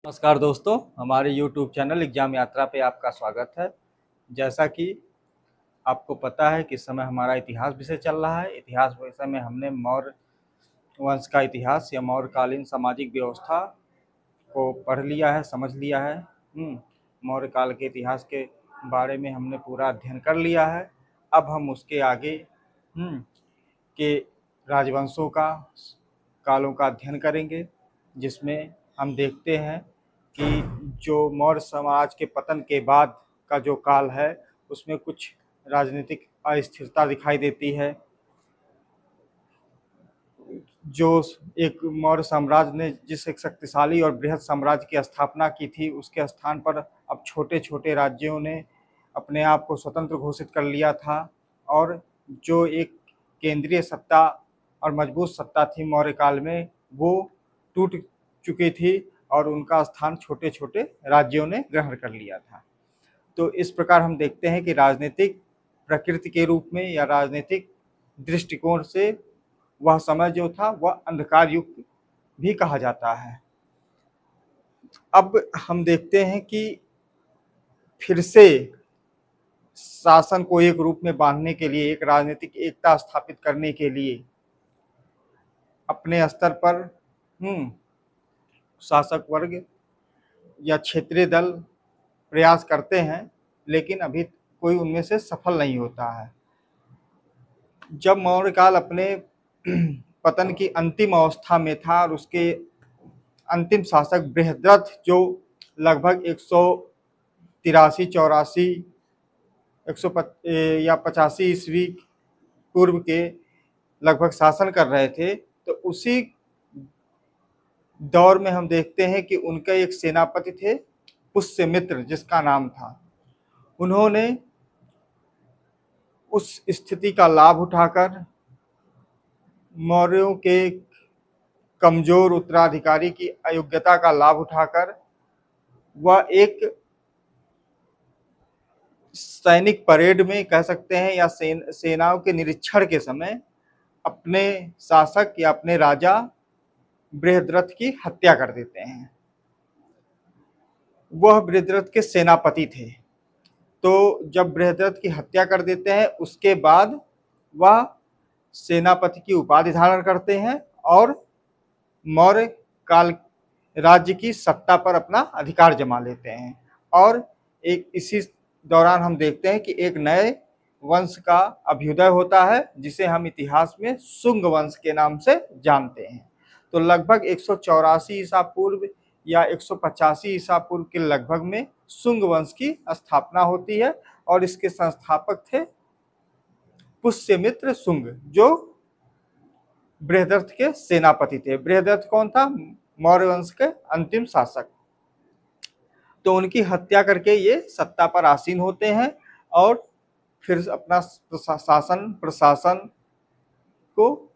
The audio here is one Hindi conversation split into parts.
नमस्कार दोस्तों, हमारे YouTube चैनल एग्जाम यात्रा पे आपका स्वागत है। जैसा कि आपको पता है कि इस समय हमारा इतिहास विषय चल रहा है। इतिहास विषय में हमने मौर्य वंश का इतिहास या मौर्यकालीन सामाजिक व्यवस्था को पढ़ लिया है, समझ लिया है। मौर्य काल के इतिहास के बारे में हमने पूरा अध्ययन कर लिया है। अब हम उसके आगे के राजवंशों का कालों का अध्ययन करेंगे, जिसमें हम देखते हैं कि जो मौर्य समाज के पतन के बाद का जो काल है उसमें कुछ राजनीतिक अस्थिरता दिखाई देती है। जो एक मौर्य साम्राज्य ने जिस एक शक्तिशाली और बृहद साम्राज्य की स्थापना की थी, उसके स्थान पर अब छोटे छोटे राज्यों ने अपने आप को स्वतंत्र घोषित कर लिया था और जो एक केंद्रीय सत्ता और मजबूत सत्ता थी मौर्य काल में, वो टूट चुकी थी और उनका स्थान छोटे छोटे राज्यों ने ग्रहण कर लिया था। तो इस प्रकार हम देखते हैं कि राजनीतिक प्रकृति के रूप में या राजनीतिक दृष्टिकोण से वह समय जो था वह अंधकार युग भी कहा जाता है। अब हम देखते हैं कि फिर से शासन को एक रूप में बांधने के लिए, एक राजनीतिक एकता स्थापित करने के लिए अपने स्तर पर शासक वर्ग या क्षेत्रीय दल प्रयास करते हैं, लेकिन अभी कोई उनमें से सफल नहीं होता है। जब मौर्य काल अपने पतन की अंतिम अवस्था में था और उसके अंतिम शासक बृहद्रथ, जो लगभग 183-84 या 85 ईस्वी पूर्व के लगभग शासन कर रहे थे, तो उसी दौर में हम देखते हैं कि उनका एक सेनापति थे पुष्यमित्र, जिसका नाम था। उन्होंने उस स्थिति का लाभ उठाकर मौर्यों के कमजोर उत्तराधिकारी की अयोग्यता का लाभ उठाकर वह एक सैनिक परेड में कह सकते हैं या सेनाओं के निरीक्षण के समय अपने शासक या अपने राजा बृहद्रथ की हत्या कर देते हैं। वह बृहद्रथ के सेनापति थे। तो जब बृहद्रथ की हत्या कर देते हैं, उसके बाद वह सेनापति की उपाधि धारण करते हैं और मौर्य काल राज्य की सत्ता पर अपना अधिकार जमा लेते हैं। और एक इसी दौरान हम देखते हैं कि एक नए वंश का अभ्युदय होता है, जिसे हम इतिहास में शुंग वंश के नाम से जानते हैं। तो लगभग 184 ईसा पूर्व या 185 ईसा पूर्व के लगभग में शुंग वंश की स्थापना होती है और इसके संस्थापक थे पुष्यमित्र शुंग, जो बृहद्रथ के सेनापति थे। बृहद्रथ कौन था? मौर्य वंश के अंतिम शासक। तो उनकी हत्या करके ये सत्ता पर आसीन होते हैं और फिर अपना शासन प्रशासन को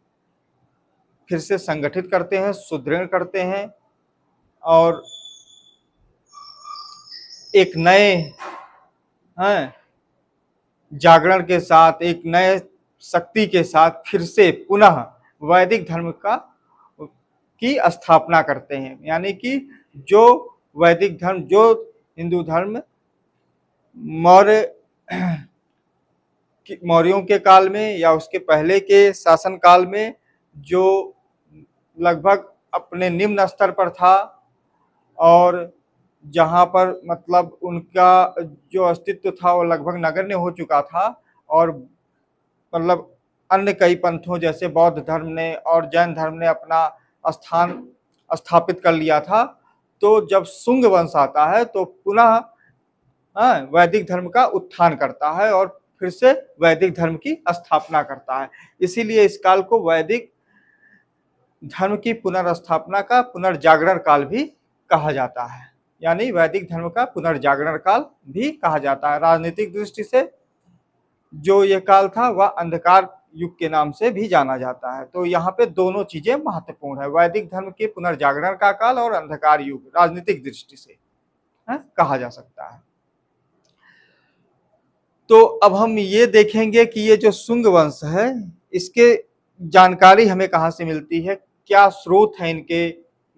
फिर से संगठित करते हैं, सुदृढ़ करते हैं और एक नए जागरण के साथ, एक नए शक्ति के साथ फिर से पुनः वैदिक धर्म की स्थापना करते हैं। यानी कि जो वैदिक धर्म, जो हिंदू धर्म मौर्यों के काल में या उसके पहले के शासन काल में जो लगभग अपने निम्न स्तर पर था और जहाँ पर मतलब उनका जो अस्तित्व था वो लगभग नगण्य हो चुका था और मतलब अन्य कई पंथों जैसे बौद्ध धर्म ने और जैन धर्म ने अपना स्थान स्थापित कर लिया था। तो जब शुंग वंश आता है तो पुनः वैदिक धर्म का उत्थान करता है और फिर से वैदिक धर्म की स्थापना करता है। इसीलिए इस काल को वैदिक धर्म की पुनर्स्थापना का पुनर्जागरण काल भी कहा जाता है, यानी वैदिक धर्म का पुनर्जागरण काल भी कहा जाता है। राजनीतिक दृष्टि से जो यह काल था वह अंधकार युग के नाम से भी जाना जाता है। तो यहाँ पे दोनों चीजें महत्वपूर्ण है, वैदिक धर्म के पुनर्जागरण का काल और अंधकार युग राजनीतिक दृष्टि से कहा जा सकता है। तो अब हम ये देखेंगे कि ये जो शुंग वंश है, इसके जानकारी हमें कहाँ से मिलती है, क्या स्रोत है इनके,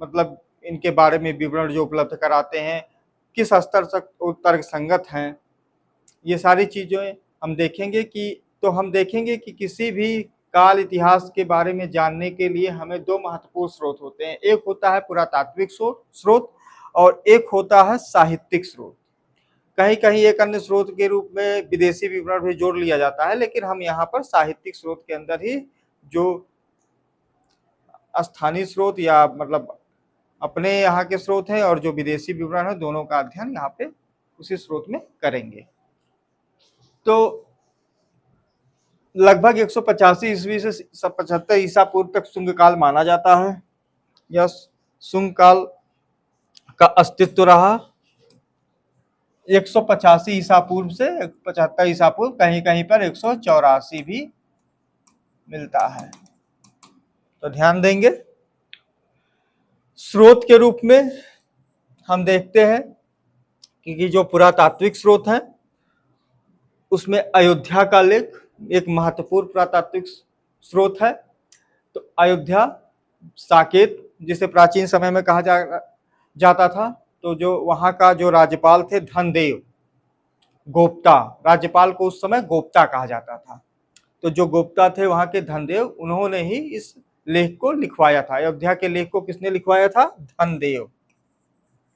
मतलब इनके बारे में विवरण जो उपलब्ध कराते हैं, किस स्तर तक वो तर्क संगत हैं, ये सारी चीज़ें हम देखेंगे कि किसी भी काल इतिहास के बारे में जानने के लिए हमें दो महत्वपूर्ण स्रोत होते हैं। एक होता है पुरातात्विक स्रोत और एक होता है साहित्यिक स्रोत। कहीं कहीं एक अन्य स्रोत के रूप में विदेशी विवरण भी जोड़ लिया जाता है, लेकिन हम यहाँ पर साहित्यिक स्रोत के अंदर ही जो स्थानीय स्रोत या मतलब अपने यहाँ के स्रोत हैं और जो विदेशी विवरण है, दोनों का अध्ययन यहाँ पे उसी स्रोत में करेंगे। तो लगभग 185 ईस्वी से 75 ईसा पूर्व तक शुंग काल माना जाता है। यह शुंग काल का अस्तित्व रहा 185 ईसा पूर्व से 75 ईसा पूर्व, कहीं कहीं पर 184 भी मिलता है। तो ध्यान देंगे। स्रोत के रूप में हम देखते हैं कि जो पुरातात्विक स्रोत हैं उसमें अयोध्या का लेख एक महत्वपूर्ण पुरातात्विक स्रोत है। तो अयोध्या साकेत जिसे प्राचीन समय में कहा जाता था, तो जो वहाँ का जो राज्यपाल थे धनदेव गोप्ता, राज्यपाल को उस समय गोप्ता कहा जाता था। तो जो गोप्ता थे वहाँ के धनदेव, उन्होंने ही इस लेख को लिखवाया था। अयोध्या के लेख को किसने लिखवाया था? धनदेव।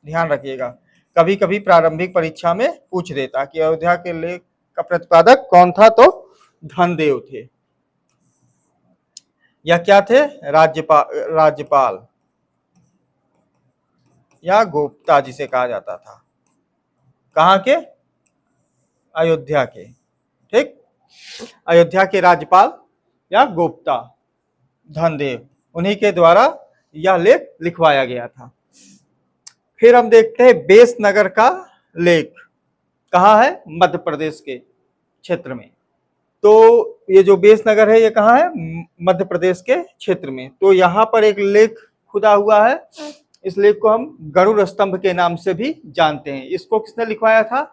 ध्यान रखिएगा, कभी कभी प्रारंभिक परीक्षा में पूछ देता कि अयोध्या के लेख का प्रतिपादक कौन था, तो धनदेव थे। या क्या थे? राज्यपाल या गोप्ता जिसे कहा जाता था। कहाँ के? अयोध्या के। ठीक, अयोध्या के राज्यपाल या गोप्ता धनदेव, उन्हीं के द्वारा यह लेख लिखवाया गया था। फिर हम देखते हैं बेस नगर का लेख कहाँ है? मध्य प्रदेश के क्षेत्र में। तो ये जो बेस नगर है ये कहाँ है? मध्य प्रदेश के क्षेत्र में। तो यहाँ पर एक लेख खुदा हुआ है। इस लेख को हम गरुड़ स्तंभ के नाम से भी जानते हैं। इसको किसने लिखवाया था?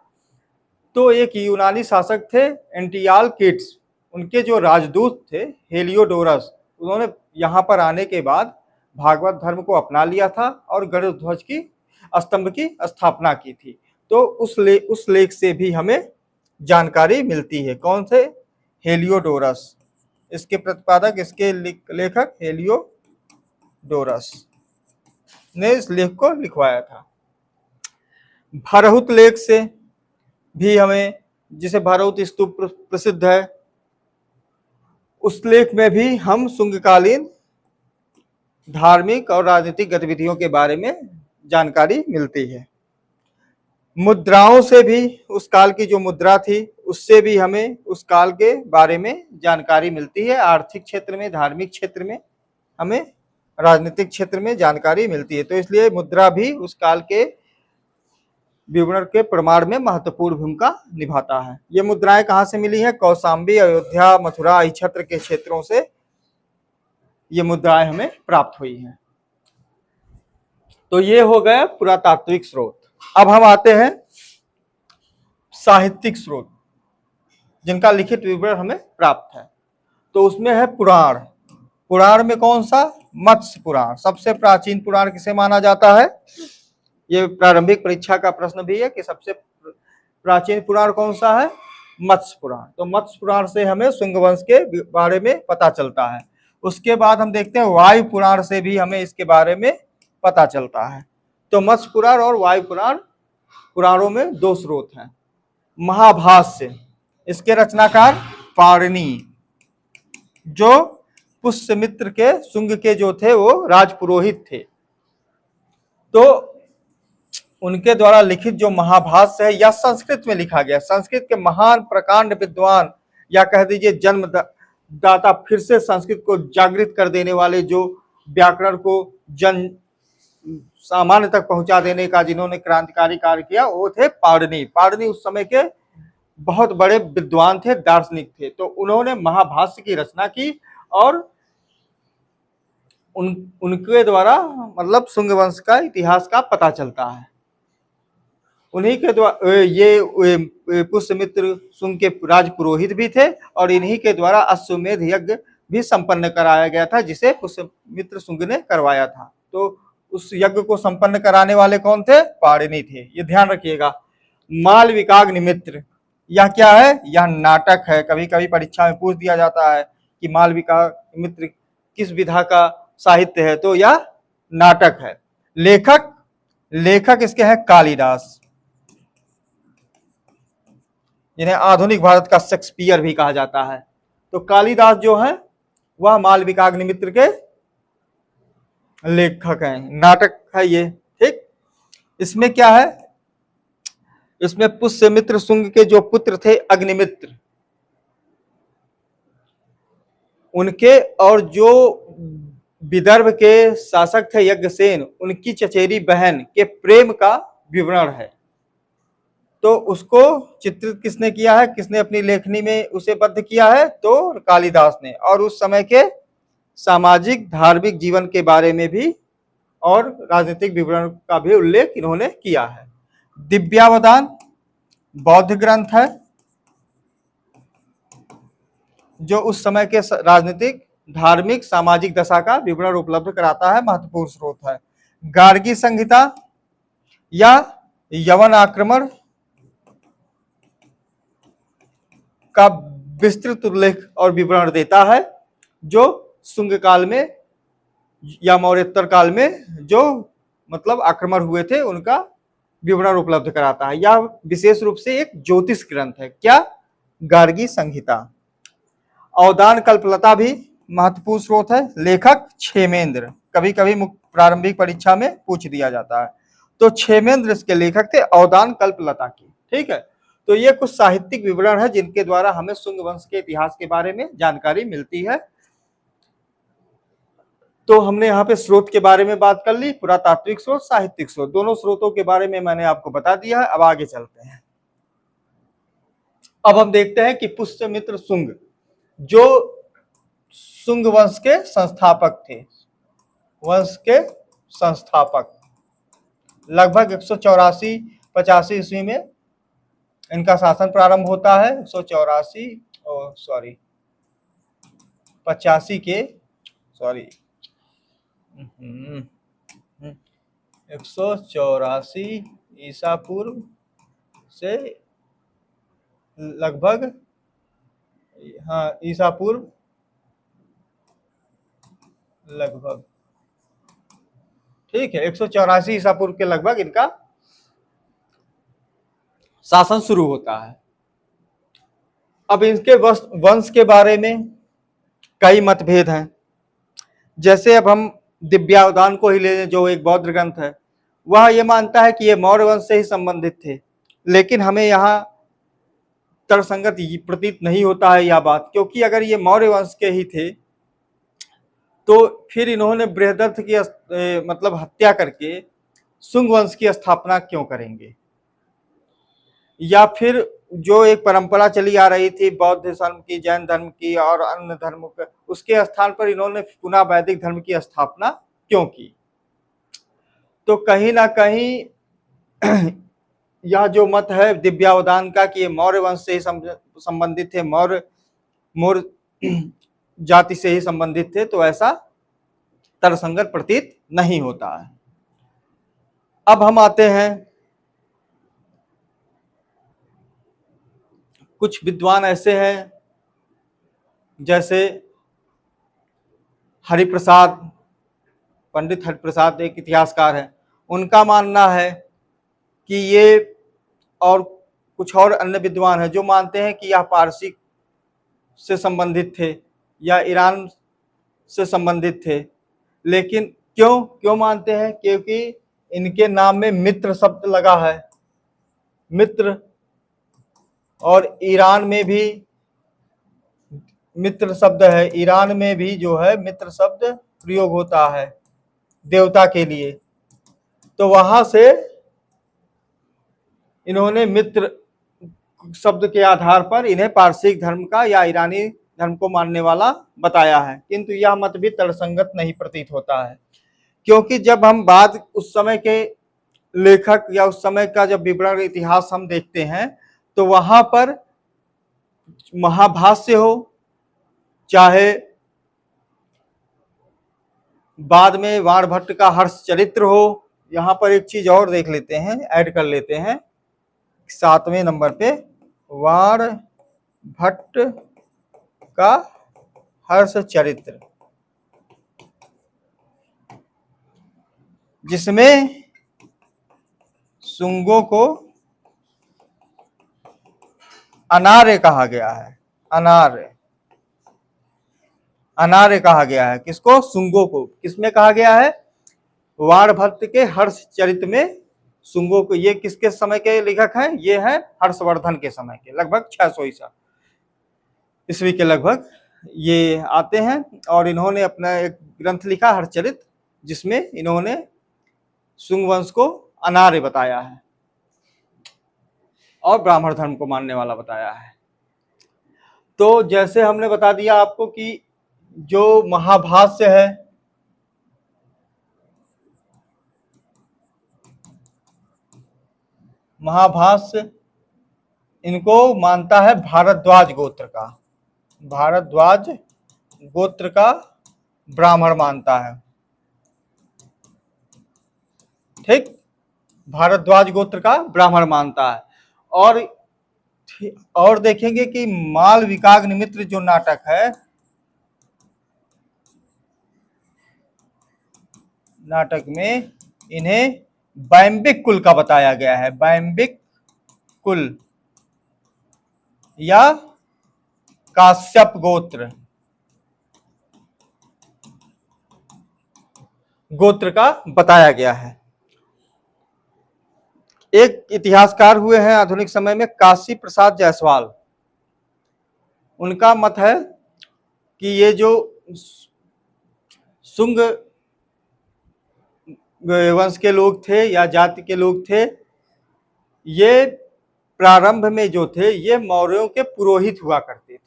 तो एक यूनानी शासक थे एंटियालकिड्स, उनके जो राजदूत थे हेलियोडोरस, उन्होंने यहाँ पर आने के बाद भागवत धर्म को अपना लिया था और गरुड़ ध्वज की स्तंभ की स्थापना की थी। तो उस लेख से भी हमें जानकारी मिलती है। कौन थे? हेलियोडोरस। इसके प्रतिपादक, इसके लेखक हेलियोडोरस ने इस लेख को लिखवाया था। भरहुत लेख से भी हमें, जिसे भरहुत स्तूप प्रसिद्ध है, उस लेख में भी हम शुंगकालीन धार्मिक और राजनीतिक गतिविधियों के बारे में जानकारी मिलती है। मुद्राओं से भी, उस काल की जो मुद्रा थी उससे भी हमें उस काल के बारे में जानकारी मिलती है। आर्थिक क्षेत्र में, धार्मिक क्षेत्र में, हमें राजनीतिक क्षेत्र में जानकारी मिलती है। तो इसलिए मुद्रा भी उस काल के विवरण के प्रमाण में महत्वपूर्ण भूमिका निभाता है। ये मुद्राएं कहाँ से मिली हैं? कौशाम्बी, अयोध्या, मथुरा, अहिछत्र के क्षेत्रों से ये मुद्राएं हमें प्राप्त हुई हैं। तो ये हो गया पुरातात्विक स्रोत। अब हम आते हैं साहित्यिक स्रोत, जिनका लिखित विवरण हमें प्राप्त है। तो उसमें है पुराण। पुराण में कौन सा? मत्स्य पुराण। सबसे प्राचीन पुराण किसे माना जाता है? ये प्रारंभिक परीक्षा का प्रश्न भी है कि सबसे प्राचीन पुराण कौन सा है? मत्स्य पुराण। तो मत्स्य पुराण से हमें शुंग वंश के बारे में पता चलता है। उसके बाद हम देखते हैं वायु पुराण से भी हमें इसके बारे में पता चलता है। तो मत्स्य पुराण और वायु पुराण, पुराणों में दो स्रोत हैं। महाभाष्य, इसके रचनाकार पाणिनि, जो पुष्यमित्र के शुंग के जो थे वो राजपुरोहित थे। तो उनके द्वारा लिखित जो महाभाष्य है यह संस्कृत में लिखा गया। संस्कृत के महान प्रकांड विद्वान, या कह दीजिए जन्मदाता, फिर से संस्कृत को जागृत कर देने वाले, जो व्याकरण को जन सामान्य तक पहुंचा देने का जिन्होंने क्रांतिकारी कार्य किया, वो थे पाणिनि। पाणिनि उस समय के बहुत बड़े विद्वान थे, दार्शनिक थे। तो उन्होंने महाभाष्य की रचना की और उनके द्वारा मतलब शुंग वंश का इतिहास का पता चलता है। उन्हीं के द्वारा ये पुष्यमित्र शुंग के राजपुरोहित भी थे और इन्हीं के द्वारा अश्वमेध यज्ञ भी संपन्न कराया गया था, जिसे पुष्यमित्र शुंग ने करवाया था। तो उस यज्ञ को संपन्न कराने वाले कौन थे? पाणिनि थे। ये ध्यान रखिएगा। मालविकाग्निमित्र, यह क्या है? यह नाटक है। कभी कभी परीक्षा में पूछ दिया जाता है कि मालविकाग्निमित्र किस विधा का साहित्य है, तो यह नाटक है। लेखक इसके हैं कालिदास, जिन्हें आधुनिक भारत का शेक्सपियर भी कहा जाता है। तो कालिदास जो है वह मालविकाग्निमित्र के लेखक हैं। नाटक है ये, ठीक। इसमें क्या है? इसमें पुष्यमित्र शुंग के जो पुत्र थे अग्निमित्र, उनके और जो विदर्भ के शासक थे यज्ञसेन, उनकी चचेरी बहन के प्रेम का विवरण है। तो उसको चित्रित किसने किया है? किसने अपनी लेखनी में उसे बद्ध किया है? तो कालिदास ने। और उस समय के सामाजिक धार्मिक जीवन के बारे में भी और राजनीतिक विवरण का भी उल्लेख इन्होंने किया है। दिव्यावदान बौद्ध ग्रंथ है जो उस समय के राजनीतिक, धार्मिक, सामाजिक दशा का विवरण उपलब्ध कराता है, महत्वपूर्ण स्रोत है। गार्गी संहिता या यवन आक्रमण का विस्तृत उल्लेख और विवरण देता है, जो शुंग काल में या मौर्योत्तर काल में जो मतलब आक्रमण हुए थे उनका विवरण उपलब्ध कराता है। यह विशेष रूप से एक ज्योतिष ग्रंथ है। क्या? गार्गी संहिता। अवदान कल्पलता भी महत्वपूर्ण स्रोत है। लेखक क्षेमेंद्र, कभी कभी प्रारंभिक परीक्षा में पूछ दिया जाता है। तो क्षेमेंद्र इसके लेखक थे अवदान कल्पलता की, ठीक है। तो ये कुछ साहित्यिक विवरण है जिनके द्वारा हमें शुंग वंश के इतिहास के बारे में जानकारी मिलती है। तो हमने यहाँ पे स्रोत के बारे में बात कर ली, पुरातात्विक स्रोत, साहित्यिक स्रोत, दोनों स्रोतों के बारे में मैंने आपको बता दिया है। अब आगे चलते हैं। अब हम देखते हैं कि पुष्यमित्र शुंग जो शुंग वंश के संस्थापक थे, वंश के संस्थापक, लगभग 184-85 ईस्वी में इनका शासन प्रारंभ होता है। 85 के 184 ईसा पूर्व से लगभग, हाँ, ईसा पूर्व लगभग, ठीक है, 184 ईसा पूर्व के लगभग इनका शासन शुरू होता है। अब इनके वंश के बारे में कई मतभेद हैं। जैसे अब हम दिव्यावदान को ही ले लें, जो एक बौद्ध ग्रंथ है, वह ये मानता है कि ये मौर्य वंश से ही संबंधित थे, लेकिन हमें यहाँ तर्कसंगत प्रतीत नहीं होता है यह बात, क्योंकि अगर ये मौर्य वंश के ही थे तो फिर इन्होंने बृहदत्त की मतलब हत्या करके शुंग वंश की स्थापना क्यों करेंगे? या फिर जो एक परंपरा चली आ रही थी बौद्ध धर्म की, जैन धर्म की और अन्य धर्म के, उसके स्थान पर इन्होंने पुनः वैदिक धर्म की स्थापना क्यों की? तो कहीं ना कहीं यह जो मत है दिव्यावदान का कि ये मौर्य वंश से ही संबंधित थे, मौर्य जाति से ही संबंधित थे, तो ऐसा तर्कसंगत प्रतीत नहीं होता है। अब हम आते हैं, कुछ विद्वान ऐसे हैं जैसे हरिप्रसाद, पंडित हरिप्रसाद एक इतिहासकार हैं, उनका मानना है कि ये, और कुछ और अन्य विद्वान हैं जो मानते हैं कि यह पारसी से संबंधित थे या ईरान से संबंधित थे। लेकिन क्यों मानते हैं? क्योंकि इनके नाम में मित्र शब्द लगा है, मित्र, और ईरान में भी मित्र शब्द है, ईरान में भी जो है मित्र शब्द प्रयोग होता है देवता के लिए। तो वहां से इन्होंने मित्र शब्द के आधार पर इन्हें पारसिक धर्म का या ईरानी धर्म को मानने वाला बताया है, किंतु यह मत भी तर्कसंगत नहीं प्रतीत होता है, क्योंकि जब हम बात उस समय के लेखक या उस समय का जब विवरण इतिहास हम देखते हैं तो वहां पर महाभाष्य हो, चाहे बाद में वाणभट्ट का हर्ष चरित्र हो। यहाँ पर एक चीज और देख लेते हैं, ऐड कर लेते हैं 7वें नंबर पे, वाणभट्ट का हर्ष चरित्र, जिसमें शुंगों को अनार्य कहा गया है। अनार्य, अनार्य कहा गया है किसको? शुंगों को। किसमें कहा गया है? वाणभट्ट के हर्ष चरित्र में शुंगों को। ये किसके समय के लेखक हैं? ये है हर्षवर्धन के समय के, लगभग 600 ईस्वी के लगभग ये आते हैं। और इन्होंने अपना एक ग्रंथ लिखा हर्षचरित, जिसमें इन्होंने शुंग वंश को अनार्य बताया है और ब्राह्मण धर्म को मानने वाला बताया है। तो जैसे हमने बता दिया आपको कि जो महाभाष्य है, महाभाष्य इनको मानता है भारद्वाज गोत्र का, भारद्वाज गोत्र का ब्राह्मण मानता है। ठीक, भारद्वाज गोत्र का ब्राह्मण मानता है। और देखेंगे कि मालविकाग्निमित्र जो नाटक है, नाटक में इन्हें बैम्बिक कुल का बताया गया है। बैम्बिक कुल या काश्यप गोत्र का बताया गया है। एक इतिहासकार हुए हैं आधुनिक समय में, काशी प्रसाद जायसवाल। उनका मत है कि ये जो शुंग वंश के लोग थे या जाति के लोग थे, ये प्रारंभ में जो थे ये मौर्यों के पुरोहित हुआ करते थे।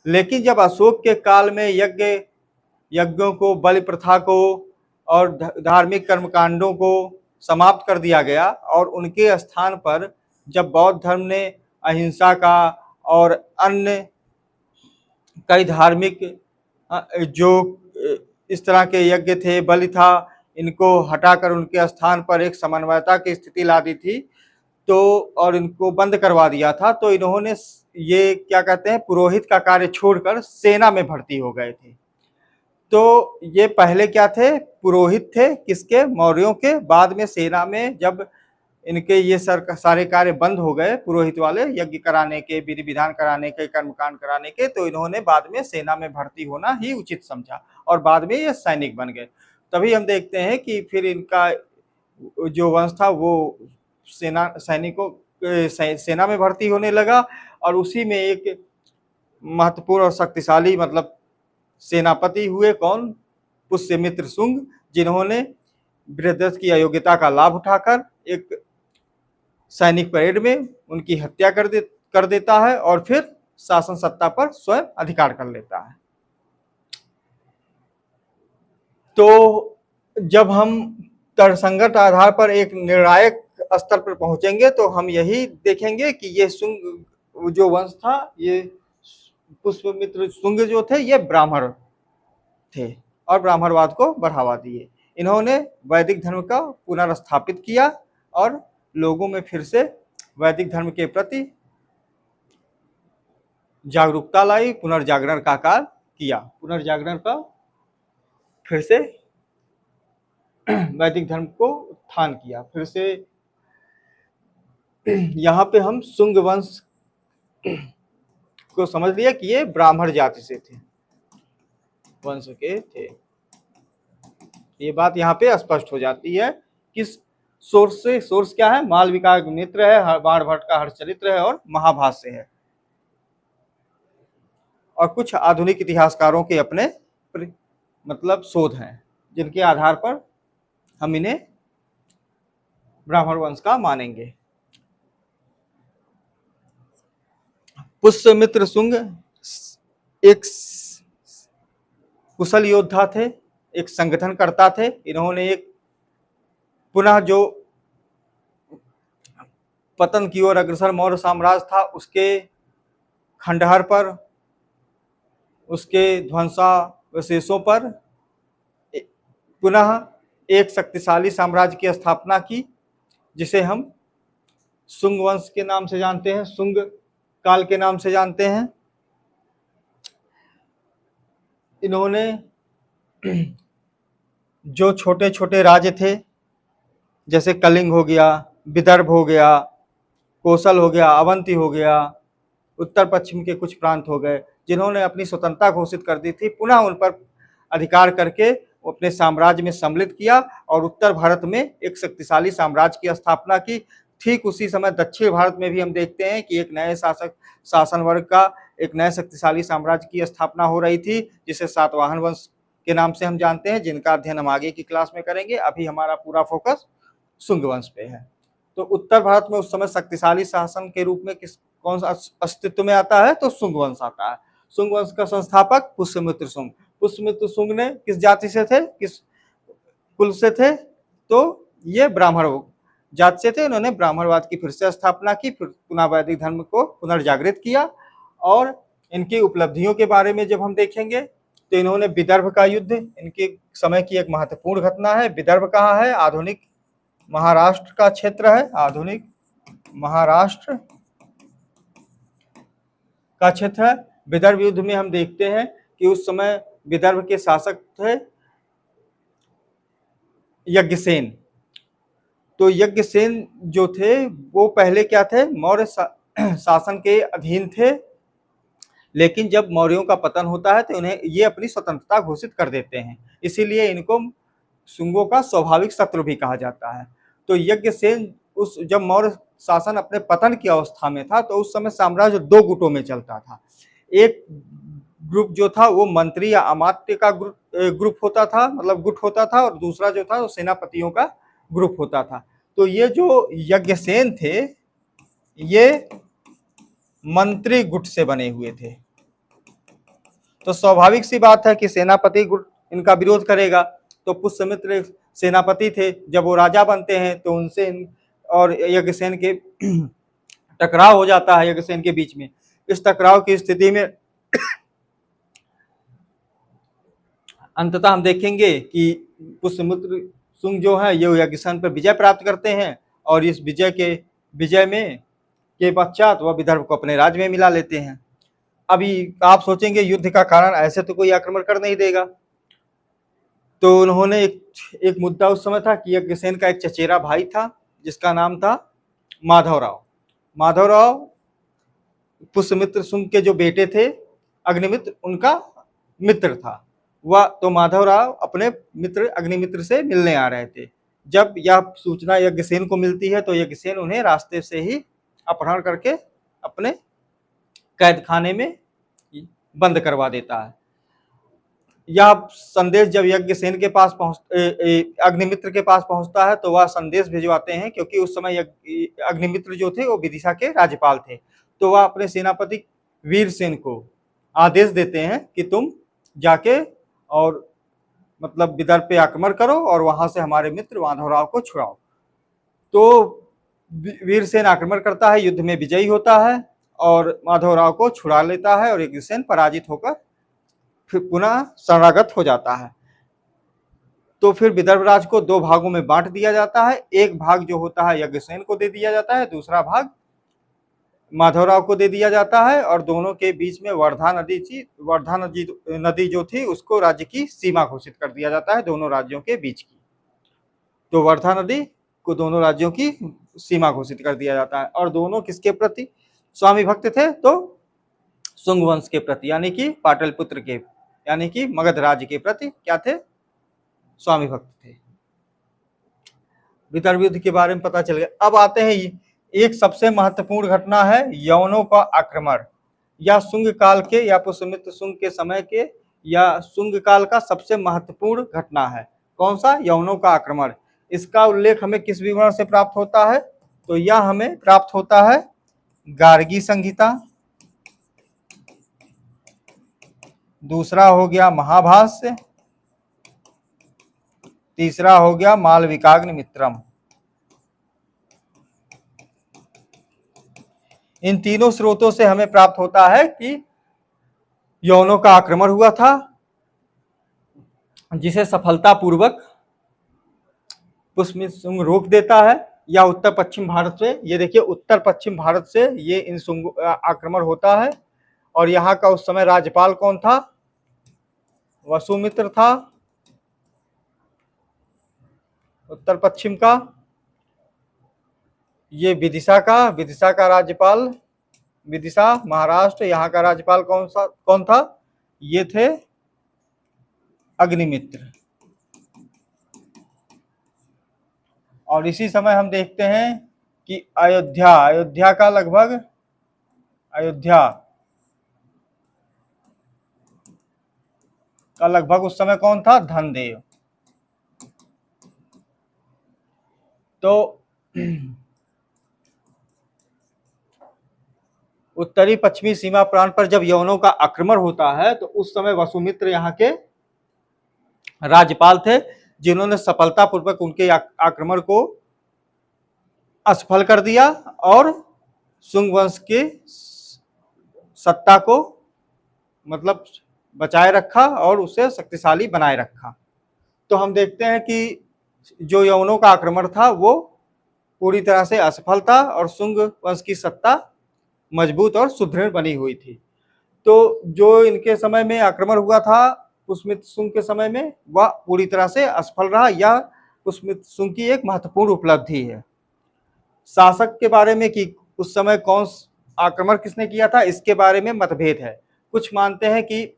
लेकिन जब अशोक के काल में यज्ञों को, बलि प्रथा को और धार्मिक कर्मकांडों को समाप्त कर दिया गया और उनके स्थान पर जब बौद्ध धर्म ने अहिंसा का और अन्य कई धार्मिक जो इस तरह के यज्ञ थे, बलि था, इनको हटाकर उनके स्थान पर एक समन्वयता की स्थिति ला दी थी, तो और इनको बंद करवा दिया था, तो इन्होंने ये क्या कहते हैं, पुरोहित का कार्य छोड़कर सेना में भर्ती हो गए थे। तो ये पहले क्या थे? पुरोहित थे, किसके? मौर्यों के। बाद में सेना में जब इनके ये सारे कार्य बंद हो गए, पुरोहित वाले, यज्ञ कराने के, विधि विधान कराने के, कर्मकांड कराने के, तो इन्होंने बाद में सेना में भर्ती होना ही उचित समझा और बाद में ये सैनिक बन गए। तभी हम देखते हैं कि फिर इनका जो वंश था वो सेना में भर्ती होने लगा और उसी में एक महत्वपूर्ण और शक्तिशाली मतलब सेनापति हुए, कौन? पुष्यमित्र शुंग, जिन्होंने बृहद्रथ की अयोग्यता का लाभ उठाकर एक सैनिक परेड में उनकी हत्या कर देता है और फिर शासन सत्ता पर स्वयं अधिकार कर लेता है। तो जब हम तर्कसंगत आधार पर एक निर्णायक स्तर पर पहुंचेंगे तो हम यही देखेंगे कि ये शुंग जो वंश था, ये पुष्यमित्र शुंग जो थे, ये ब्राह्मण थे और ब्राह्मणवाद को बढ़ावा दिए। इन्होंने वैदिक धर्म का पुनर्स्थापित किया और लोगों में फिर से वैदिक धर्म के प्रति जागरूकता लाई, पुनर्जागरण का कार्य किया। पुनर्जागरण का फिर से वैदिक धर्म को उत्थान किया। फिर से यहाँ पे हम शुंग वंश को समझ लिया कि ये ब्राह्मण जाति से थे, वंश के थे। ये बात यहाँ पे स्पष्ट हो जाती है। किस सोर्स से? सोर्स क्या है? मालविकाग्निमित्र है, वाणभट्ट का हर्षचरित्र है और महाभाष्य है और कुछ आधुनिक इतिहासकारों के अपने मतलब शोध हैं, जिनके आधार पर हम इन्हें ब्राह्मण वंश का मानेंगे। पुष्यमित्र शुंग एक कुशल योद्धा थे, एक संगठनकर्ता थे। इन्होंने एक पुनः जो पतन की ओर अग्रसर मौर्य साम्राज्य था, उसके खंडहर पर, उसके ध्वंसावशेषों पर पुनः एक शक्तिशाली साम्राज्य की स्थापना की, जिसे हम शुंग वंश के नाम से जानते हैं, शुंग काल के नाम से जानते हैं। इन्होंने जो छोटे छोटे राज्य थे, जैसे कलिंग हो गया, विदर्भ हो गया, कोसल हो गया, अवंती हो गया, उत्तर पश्चिम के कुछ प्रांत हो गए, जिन्होंने अपनी स्वतंत्रता घोषित कर दी थी, पुनः उन पर अधिकार करके अपने साम्राज्य में सम्मिलित किया और उत्तर भारत में एक शक्तिशाली साम्राज्य की स्थापना की। ठीक उसी समय दक्षिण भारत में भी हम देखते हैं कि एक नए शासन वर्ग का एक नए शक्तिशाली साम्राज्य की स्थापना हो रही थी, जिसे सातवाहन वंश के नाम से हम जानते हैं, जिनका अध्ययन हम आगे की क्लास में करेंगे। अभी हमारा पूरा फोकस शुंग वंश पे है। तो उत्तर भारत में उस समय शक्तिशाली शासन के रूप में कौन सा अस्तित्व में आता है? तो शुंग वंश आता है। शुंग वंश का संस्थापक पुष्यमित्र शुंग। पुष्यमित्र शुंग ने किस जाति से थे, किस कुल से थे? तो ये ब्राह्मण जाति से थे। उन्होंने ब्राह्मणवाद की फिर से स्थापना की, फिर पुनः वैदिक धर्म को पुनर्जागृत किया। और इनकी उपलब्धियों के बारे में जब हम देखेंगे तो इन्होंने विदर्भ का युद्ध, इनके समय की एक महत्वपूर्ण घटना है। विदर्भ कहाँ है? आधुनिक महाराष्ट्र का क्षेत्र है, आधुनिक महाराष्ट्र का क्षेत्र है। विदर्भ युद्ध में हम देखते हैं कि उस समय विदर्भ के शासक थे यज्ञसेन। तो यज्ञसेन जो थे वो पहले क्या थे? मौर्य शासन के अधीन थे, लेकिन जब मौर्यों का पतन होता है तो उन्हें ये अपनी स्वतंत्रता घोषित कर देते हैं। इसीलिए इनको शुंगों का स्वाभाविक शत्रु भी कहा जाता है। तो यज्ञसेन जब मौर्य शासन अपने पतन की अवस्था में था तो उस समय साम्राज्य दो गुटों में चलता था। एक ग्रुप जो था वो मंत्री या अमात्य का ग्रुप होता था, मतलब गुट होता था, और दूसरा जो था वो सेनापतियों का ग्रुप होता था। तो ये जो यज्ञसेन थे ये मंत्री गुट से बने हुए थे। तो स्वाभाविक सी बात है कि सेनापति गुट इनका विरोध करेगा। तो पुष्यमित्र सेनापति थे, जब वो राजा बनते हैं तो उनसे और यज्ञसेन के टकराव हो जाता है यज्ञसेन के बीच में। इस टकराव की स्थिति में अंततः हम देखेंगे कि पुष्यमित्र शुंग जो है ये यज्ञसेन पर विजय प्राप्त करते हैं, और इस विजय में के पश्चात वह विदर्भ को अपने राज्य में मिला लेते हैं। अभी आप सोचेंगे युद्ध का कारण, ऐसे तो कोई आक्रमण कर नहीं देगा। तो उन्होंने एक मुद्दा उस समय था कि यज्ञसेन का एक चचेरा भाई था जिसका नाम था माधवराव। माधवराव पुष्यमित्र शुंग के जो बेटे थे अग्निमित्र, उनका मित्र था वह। तो माधवराव अपने मित्र अग्निमित्र से मिलने आ रहे थे। जब यह सूचना यज्ञसेन को मिलती है तो यज्ञसेन उन्हें रास्ते से ही अपहरण करके अपने कैद खाने में बंद करवा देता है। यह संदेश जब यज्ञसेन के पास अग्निमित्र के पास पहुंचता है तो वह संदेश भिजवाते हैं, क्योंकि उस समय अग्निमित्र जो थे वो विदिशा के राज्यपाल थे। तो वह अपने सेनापति वीरसेन को आदेश देते हैं कि तुम जाके और मतलब विदर्भ पे आक्रमण करो और वहां से हमारे मित्र माधवराव को छुड़ाओ। तो वीरसेन आक्रमण करता है, युद्ध में विजयी होता है और माधवराव को छुड़ा लेता है, और यज्ञसेन पराजित होकर फिर पुनः शरणागत हो जाता है। तो फिर विदर्भ राज को दो भागों में बांट दिया जाता है। एक भाग जो होता है यज्ञसेन को दे दिया जाता है, दूसरा भाग माधवराव को दे दिया जाता है, और दोनों के बीच में वर्धा नदी जो थी उसको राज्य की सीमा घोषित कर दिया जाता है, दोनों राज्यों के बीच की। तो वर्धा नदी को दोनों राज्यों की सीमा घोषित कर दिया जाता है। और दोनों किसके प्रति स्वामी भक्त थे? तो शुंग वंश के प्रति, यानी कि पाटलिपुत्र के, यानी कि मगध राज्य के प्रति क्या थे? स्वामी भक्त थे। विदर्भ युद्ध के बारे में पता चल गया। अब आते हैं एक सबसे महत्वपूर्ण घटना है यवनों का आक्रमण, या शुंग काल के या पुष्यमित्र शुंग के समय के या शुंग काल का सबसे महत्वपूर्ण घटना है। कौन सा? यवनों का आक्रमण। इसका उल्लेख हमें किस विवरण से प्राप्त होता है? तो यह हमें प्राप्त होता है गार्गी संहिता, दूसरा हो गया महाभाष्य, तीसरा हो गया मालविकाग्निमित्रम। इन तीनों स्रोतों से हमें प्राप्त होता है कि यवनों का आक्रमण हुआ था, जिसे सफलतापूर्वक पुष्यमित्र शुंग रोक देता है, या उत्तर पश्चिम भारत से, ये देखिए उत्तर पश्चिम भारत से ये इन शुंग आक्रमण होता है। और यहाँ का उस समय राज्यपाल कौन था? वसुमित्र था, उत्तर पश्चिम का। ये विदिशा का राज्यपाल, विदिशा महाराष्ट्र, यहाँ का राज्यपाल कौन था? ये थे अग्निमित्र। और इसी समय हम देखते हैं कि अयोध्या का लगभग उस समय कौन था? धनदेव। तो उत्तरी पश्चिमी सीमा प्रांत पर जब यवनों का आक्रमण होता है तो उस समय वसुमित्र यहाँ के राज्यपाल थे, जिन्होंने सफलतापूर्वक उनके आक्रमण को असफल कर दिया और शुंग वंश की सत्ता को मतलब बचाए रखा और उसे शक्तिशाली बनाए रखा। तो हम देखते हैं कि जो यवनों का आक्रमण था वो पूरी तरह से असफल था और शुंग वंश की सत्ता मजबूत और सुदृढ़ बनी हुई थी। तो जो इनके समय में आक्रमण हुआ था पुष्यमित्र शुंग के समय में, वह पूरी तरह से असफल रहा। यह पुष्यमित्र शुंग की एक महत्वपूर्ण उपलब्धि है। शासक के बारे में कि उस समय कौन आक्रमण किसने किया था, इसके बारे में मतभेद है। कुछ मानते हैं कि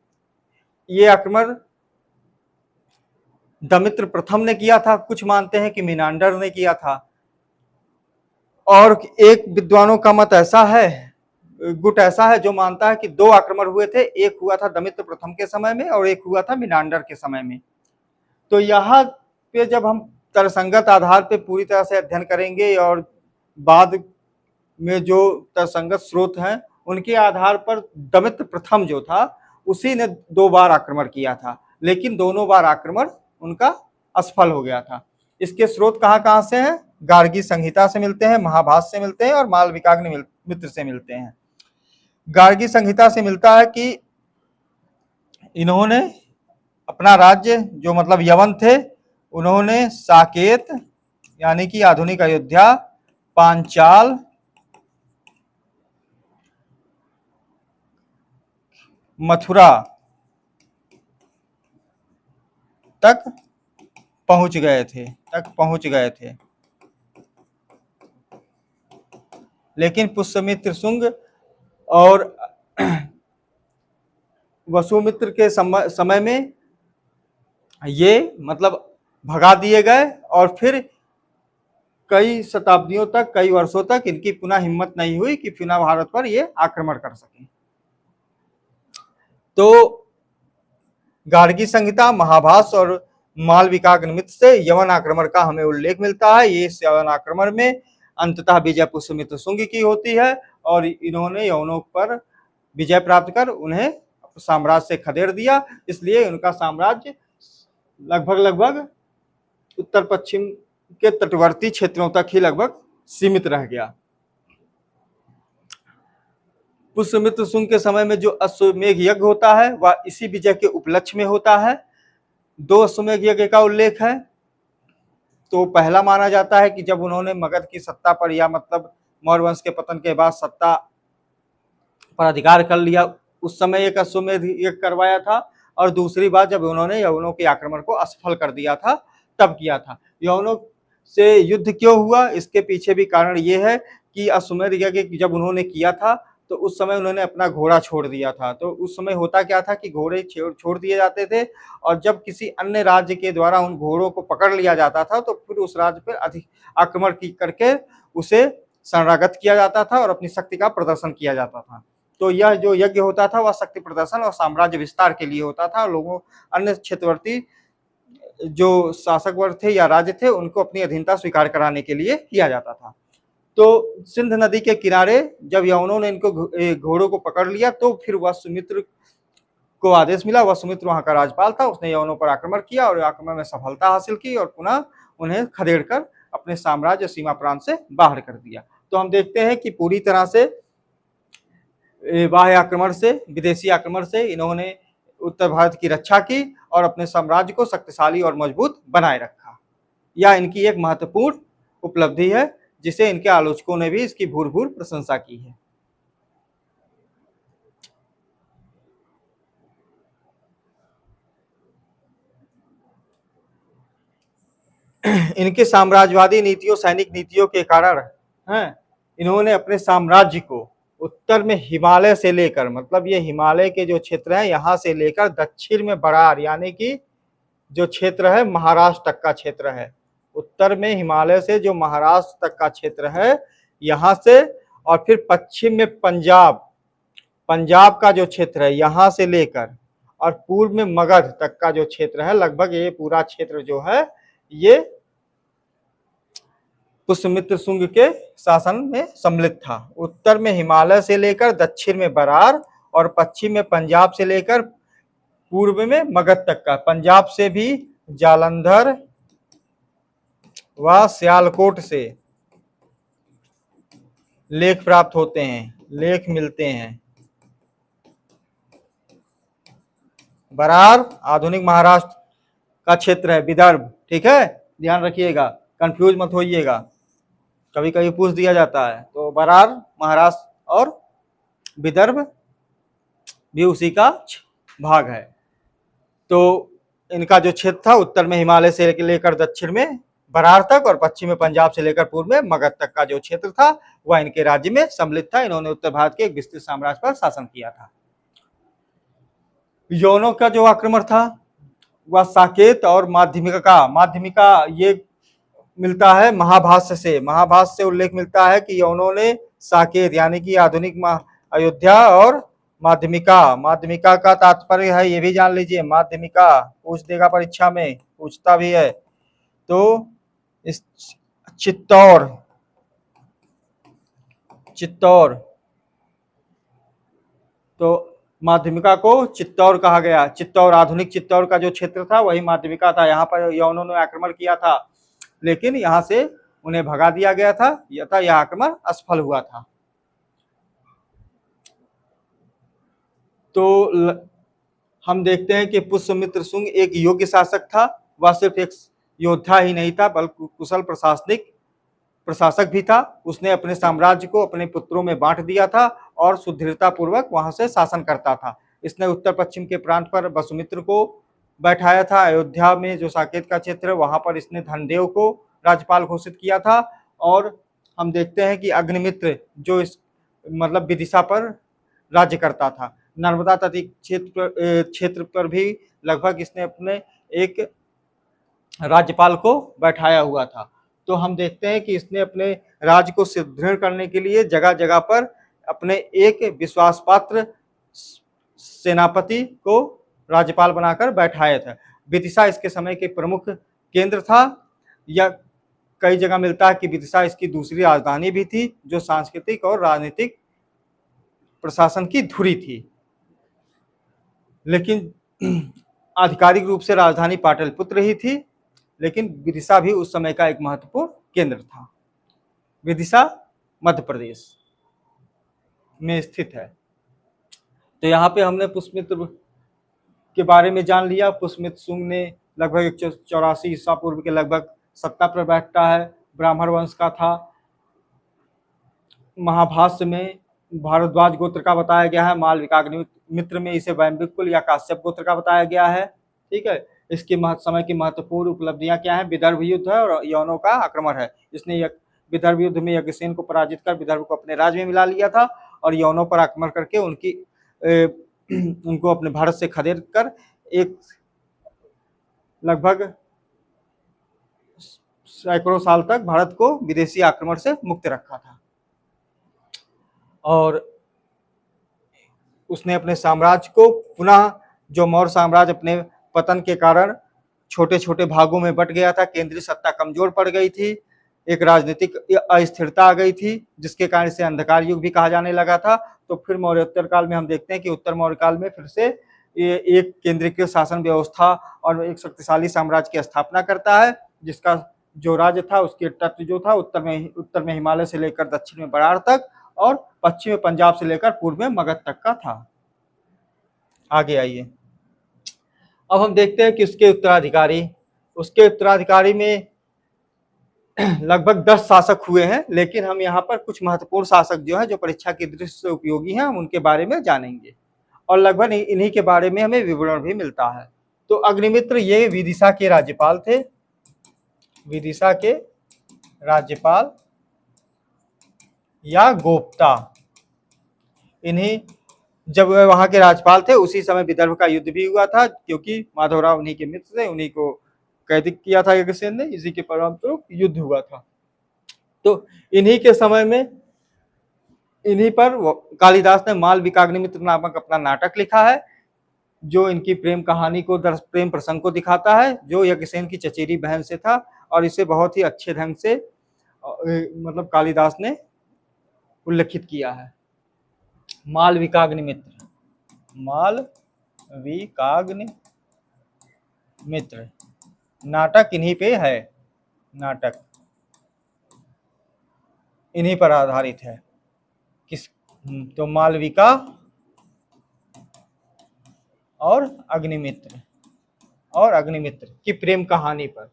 ये आक्रमण दमित्र प्रथम ने किया था, कुछ मानते हैं कि मिनांडर ने किया था। और एक विद्वानों का मत ऐसा है, गुट ऐसा है जो मानता है कि दो आक्रमण हुए थे, एक हुआ था दमित्र प्रथम के समय में और एक हुआ था मिनांडर के समय में। तो यहाँ पे जब हम तर्कसंगत आधार पे पूरी तरह से अध्ययन करेंगे और बाद में जो तर्कसंगत स्रोत हैं उनके आधार पर दमित्र प्रथम जो था उसी ने 2 बार आक्रमण किया था, लेकिन दोनों बार आक्रमण उनका असफल हो गया था। इसके स्रोत कहाँ से हैं? गार्गी संहिता से मिलते हैं, महाभाष्य से मिलते हैं और मालविकाग्निमित्र से मिलते हैं। गार्गी संहिता से मिलता है कि इन्होंने अपना राज्य जो मतलब यवन थे, उन्होंने साकेत यानी कि आधुनिक अयोध्या, पांचाल, मथुरा तक पहुंच गए थे। लेकिन पुष्यमित्र शुंग और वसुमित्र के समय में ये मतलब भगा दिए गए और फिर कई शताब्दियों तक, कई वर्षों तक इनकी पुनः हिम्मत नहीं हुई कि पुनः भारत पर ये आक्रमण कर सके। तो गार्गी संहिता, महाभाष्य और मालविकाग्निमित्र से यवन आक्रमण का हमें उल्लेख मिलता है। ये यवन आक्रमण में अंततः विजय पुष्यमित्र शुंग की होती है और इन्होंने यवनों पर विजय प्राप्त कर उन्हें साम्राज्य से खदेड़ दिया। इसलिए उनका साम्राज्य लगभग उत्तर पश्चिम के तटवर्ती क्षेत्रों तक ही लगभग सीमित रह गया। पुष्यमित्र शुंग के समय में जो अश्वमेध यज्ञ होता है वह इसी विजय के उपलक्ष्य में होता है। 2 अश्वमेध यज्ञ का उल्लेख है। तो पहला माना जाता है कि जब उन्होंने मगध की सत्ता पर या मतलब मौर्य वंश के पतन के बाद सत्ता पर अधिकार कर लिया, उस समय एक अश्वमेध यज्ञ करवाया था। और दूसरी बार जब उन्होंने यवनों के आक्रमण को असफल कर दिया था तब किया था। यवनों से युद्ध क्यों हुआ, इसके पीछे भी कारण ये है कि अश्वमेध यज्ञ जब उन्होंने किया था तो उस समय उन्होंने अपना घोड़ा छोड़ दिया था। तो उस समय होता क्या था कि घोड़े छोड़ दिए जाते थे और जब किसी अन्य राज्य के द्वारा उन घोड़ों को पकड़ लिया जाता था तो फिर उस राज्य पर अधिक आक्रमण करके उसे शरणागत किया जाता था और अपनी शक्ति का प्रदर्शन किया जाता था। तो यह जो यज्ञ होता था वह शक्ति प्रदर्शन और साम्राज्य विस्तार के लिए होता था। लोगों अन्य क्षेत्रवर्ती जो शासक वर्ग थे या राज्य थे उनको अपनी अधीनता स्वीकार कराने के लिए किया जाता था। तो सिंध नदी के किनारे जब यवनों ने इनको घोड़ों को पकड़ लिया तो फिर वसुमित्र को आदेश मिला। वसुमित्र वहां का राज्यपाल था, उसने यवनों पर आक्रमण किया और आक्रमण में सफलता हासिल की और पुनः उन्हें खदेड़ कर अपने साम्राज्य सीमा प्रांत से बाहर कर दिया। तो हम देखते हैं कि पूरी तरह से बाह्य आक्रमण से, विदेशी आक्रमण से इन्होंने उत्तर भारत की रक्षा की और अपने साम्राज्य को शक्तिशाली और मजबूत बनाए रखा। या इनकी एक महत्वपूर्ण उपलब्धि है, जिसे इनके आलोचकों ने भी इसकी भूरि-भूरि प्रशंसा की है। इनके साम्राज्यवादी नीतियों, सैनिक नीतियों के कारण इन्होंने अपने साम्राज्य को उत्तर में हिमालय से लेकर, मतलब ये हिमालय के जो क्षेत्र है यहाँ से लेकर दक्षिण में बरार, यानी कि जो क्षेत्र है महाराष्ट्र तक का क्षेत्र है, उत्तर में हिमालय से जो महाराष्ट्र तक का क्षेत्र है यहाँ से, और फिर पश्चिम में पंजाब का जो क्षेत्र है यहाँ से लेकर, और पूर्व में मगध तक का जो क्षेत्र है, लगभग ये पूरा क्षेत्र जो है ये पुष्यमित्र शुंग के शासन में सम्मिलित था। उत्तर में हिमालय से लेकर दक्षिण में बरार और पश्चिम में पंजाब से लेकर पूर्व में मगध तक का। पंजाब से भी जालंधर व सियालकोट से लेख प्राप्त होते हैं, लेख मिलते हैं। बरार आधुनिक महाराष्ट्र का क्षेत्र है, विदर्भ, ठीक है, ध्यान रखिएगा, कंफ्यूज मत होइएगा, कभी कभी पूछ दिया जाता है। तो बरार महाराष्ट्र और विदर्भ भी उसी का भाग है। तो इनका जो क्षेत्र था उत्तर में हिमालय से लेकर दक्षिण में बरार तक और पश्चिम में पंजाब से लेकर पूर्व में मगध तक का जो क्षेत्र था वह इनके राज्य में सम्मिलित था। इन्होंने उत्तर भारत के एक विस्तृत साम्राज्य पर शासन किया था। यवनों का जो आक्रमण था वह साकेत और माध्यमिका ये मिलता है महाभाष्य से उल्लेख मिलता है कि यवनों ने साकेत यानी कि आधुनिक अयोध्या और माध्यमिका का तात्पर्य है, ये भी जान लीजिए, माध्यमिका पूछ देगा परीक्षा में, पूछता भी है। तो इस चित्तौर तो माध्यमिका को चित्तौर कहा गया। चित्तौर, आधुनिक चित्तौर का जो क्षेत्र था वही माध्यमिका था। यहाँ पर यवनों ने आक्रमण किया था, लेकिन यहाँ से उन्हें भगा दिया गया था, यह आक्रमण असफल हुआ था। तो हम देखते हैं कि पुष्यमित्र शुंग एक योग्य शासक था। वह सिर्फ एक योद्धा ही नहीं था बल्कि कुशल प्रशासक भी था। उसने अपने साम्राज्य को अपने पुत्रों में बांट दिया था और सुदृढ़ता पूर्वक वहां से शासन करता था। इसने उत्तर पश्चिम के प्रांत पर वसुमित्र को बैठाया था। अयोध्या में जो साकेत का क्षेत्र है वहां पर इसने धनदेव को राज्यपाल घोषित किया था। और हम देखते हैं कि अग्निमित्र जो इस मतलब विदिशा पर राज्य करता था। नर्मदा तटीय क्षेत्र पर भी लगभग इसने अपने एक राज्यपाल को बैठाया हुआ था। तो हम देखते हैं कि इसने अपने राज्य को सुदृढ़ करने के लिए जगह जगह पर अपने एक विश्वास पात्र सेनापति को राज्यपाल बनाकर बैठाया था। विदिशा इसके समय के प्रमुख केंद्र था, या कई जगह मिलता है कि विदिशा इसकी दूसरी राजधानी भी थी, जो सांस्कृतिक और राजनीतिक प्रशासन की धुरी थी। लेकिन आधिकारिक रूप से राजधानी पाटलिपुत्र ही थी, लेकिन विदिशा भी उस समय का एक महत्वपूर्ण केंद्र था। विदिशा मध्य प्रदेश में स्थित है। तो यहाँ पे हमने पुष्यमित्र के बारे में जान लिया। पुष्यमित्र शुंग ने लगभग 184 ईसा पूर्व के लगभग सत्ता पर बैठता है। ब्राह्मण वंश का था। महाभाष्य में भारद्वाज गोत्र का बताया गया है। मालविकाग्निमित्र में इसे वैम्बिक कुल या काश्यप गोत्र का बताया गया है। ठीक है, इसके समय की महत्वपूर्ण उपलब्धियां क्या हैं? विदर्भ युद्ध है और यवनों का आक्रमण है। इसने विदर्भ युद्ध में यज्ञसेन को पराजित कर विदर्भ को अपने राज्य में मिला लिया था और यवनों पर आक्रमण करके उनको अपने भारत से खदेड़ कर एक लगभग सैकड़ों साल तक भारत को विदेशी आक्रमण से मुक्त रखा था। और उसने अपने साम्राज्य को पुनः, जो मौर्य साम्राज्य अपने पतन के कारण छोटे छोटे भागों में बट गया था, केंद्रीय सत्ता कमजोर पड़ गई थी, एक राजनीतिक अस्थिरता आ गई थी, जिसके कारण इसे अंधकार युग भी कहा जाने लगा था। तो फिर मौर्योत्तर काल में हम देखते हैं कि उत्तर मौर्य काल में फिर से एक केंद्रीकृत शासन व्यवस्था और एक शक्तिशाली साम्राज्य की स्थापना करता है, जिसका जो राज्य था उसके तट जो था उत्तर में हिमालय से लेकर दक्षिण में बरार तक और पश्चिम में पंजाब से लेकर पूर्व में मगध तक का था। आगे आइए, अब हम देखते हैं कि उसके उत्तराधिकारी में लगभग 10 शासक हुए हैं, लेकिन हम यहाँ पर कुछ महत्वपूर्ण शासक जो हैं जो परीक्षा की दृष्टि से उपयोगी हैं हम उनके बारे में जानेंगे और लगभग इन्हीं के बारे में हमें विवरण भी मिलता है। तो अग्निमित्र ये विदिशा के राज्यपाल थे, विदिशा के राज्यपाल या गोप्ता। इन्हीं जब वह वहां के राज्यपाल थे उसी समय विदर्भ का युद्ध भी हुआ था, क्योंकि माधवराव उन्हीं के मित्र थे, उन्हीं को कैद किया था अग्रसेन ने, इसी के परिणामस्वरूप युद्ध हुआ था। तो इन्हीं के समय में इन्हीं पर कालिदास ने मालविकाग्निमित्र नामक अपना नाटक लिखा है, जो इनकी प्रेम कहानी को प्रेम प्रसंग को दिखाता है, जो यज्ञसेन की चचेरी बहन से था, और इसे बहुत ही अच्छे ढंग से मतलब कालिदास ने उल्लेखित किया है। मालविकाग्निमित्र, मालविकाग्निमित्र नाटक इन्हीं पे है, नाटक इन्हीं पर आधारित है। किस तो मालविका और अग्निमित्र की प्रेम कहानी पर,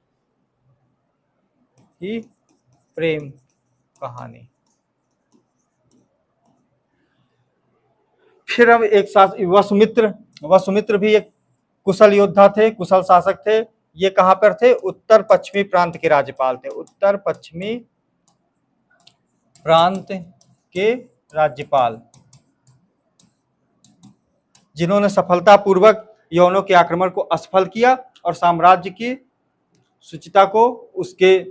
की प्रेम कहानी। फिर हम एक साथ वसुमित्र भी एक कुशल योद्धा थे, कुशल शासक थे। ये कहां पर थे? उत्तर पश्चिमी प्रांत के राज्यपाल थे, उत्तर पश्चिमी प्रांत के राज्यपाल, जिन्होंने सफलतापूर्वक यवनों के आक्रमण को असफल किया और साम्राज्य की शुचिता को, उसके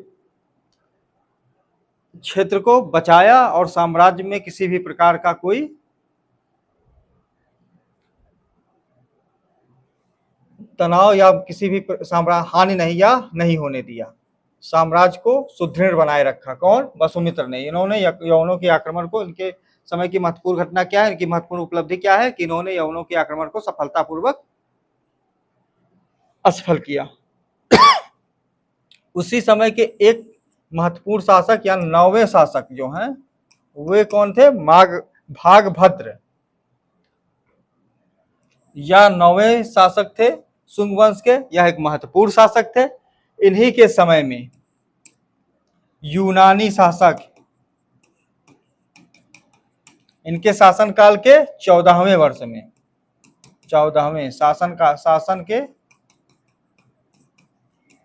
क्षेत्र को बचाया और साम्राज्य में किसी भी प्रकार का कोई तनाव या किसी भी हानि नहीं होने दिया, साम्राज्य को सुदृढ़ बनाए रखा। कौन? वसुमित्र ने। इन्होंने यवनों के आक्रमण को, इनके समय की महत्वपूर्ण घटना क्या है, इनकी महत्वपूर्ण उपलब्धि क्या है कि इन्होंने यवनों के आक्रमण को सफलतापूर्वक असफल किया। उसी समय के एक महत्वपूर्ण शासक या 9वें शासक जो हैं वे कौन थे? भागभद्र या 9वें शासक थे शुंग वंश के। यह एक महत्वपूर्ण शासक थे। इन्हीं के समय में यूनानी शासक, इनके शासनकाल के 14वें वर्ष में, 14वें शासन के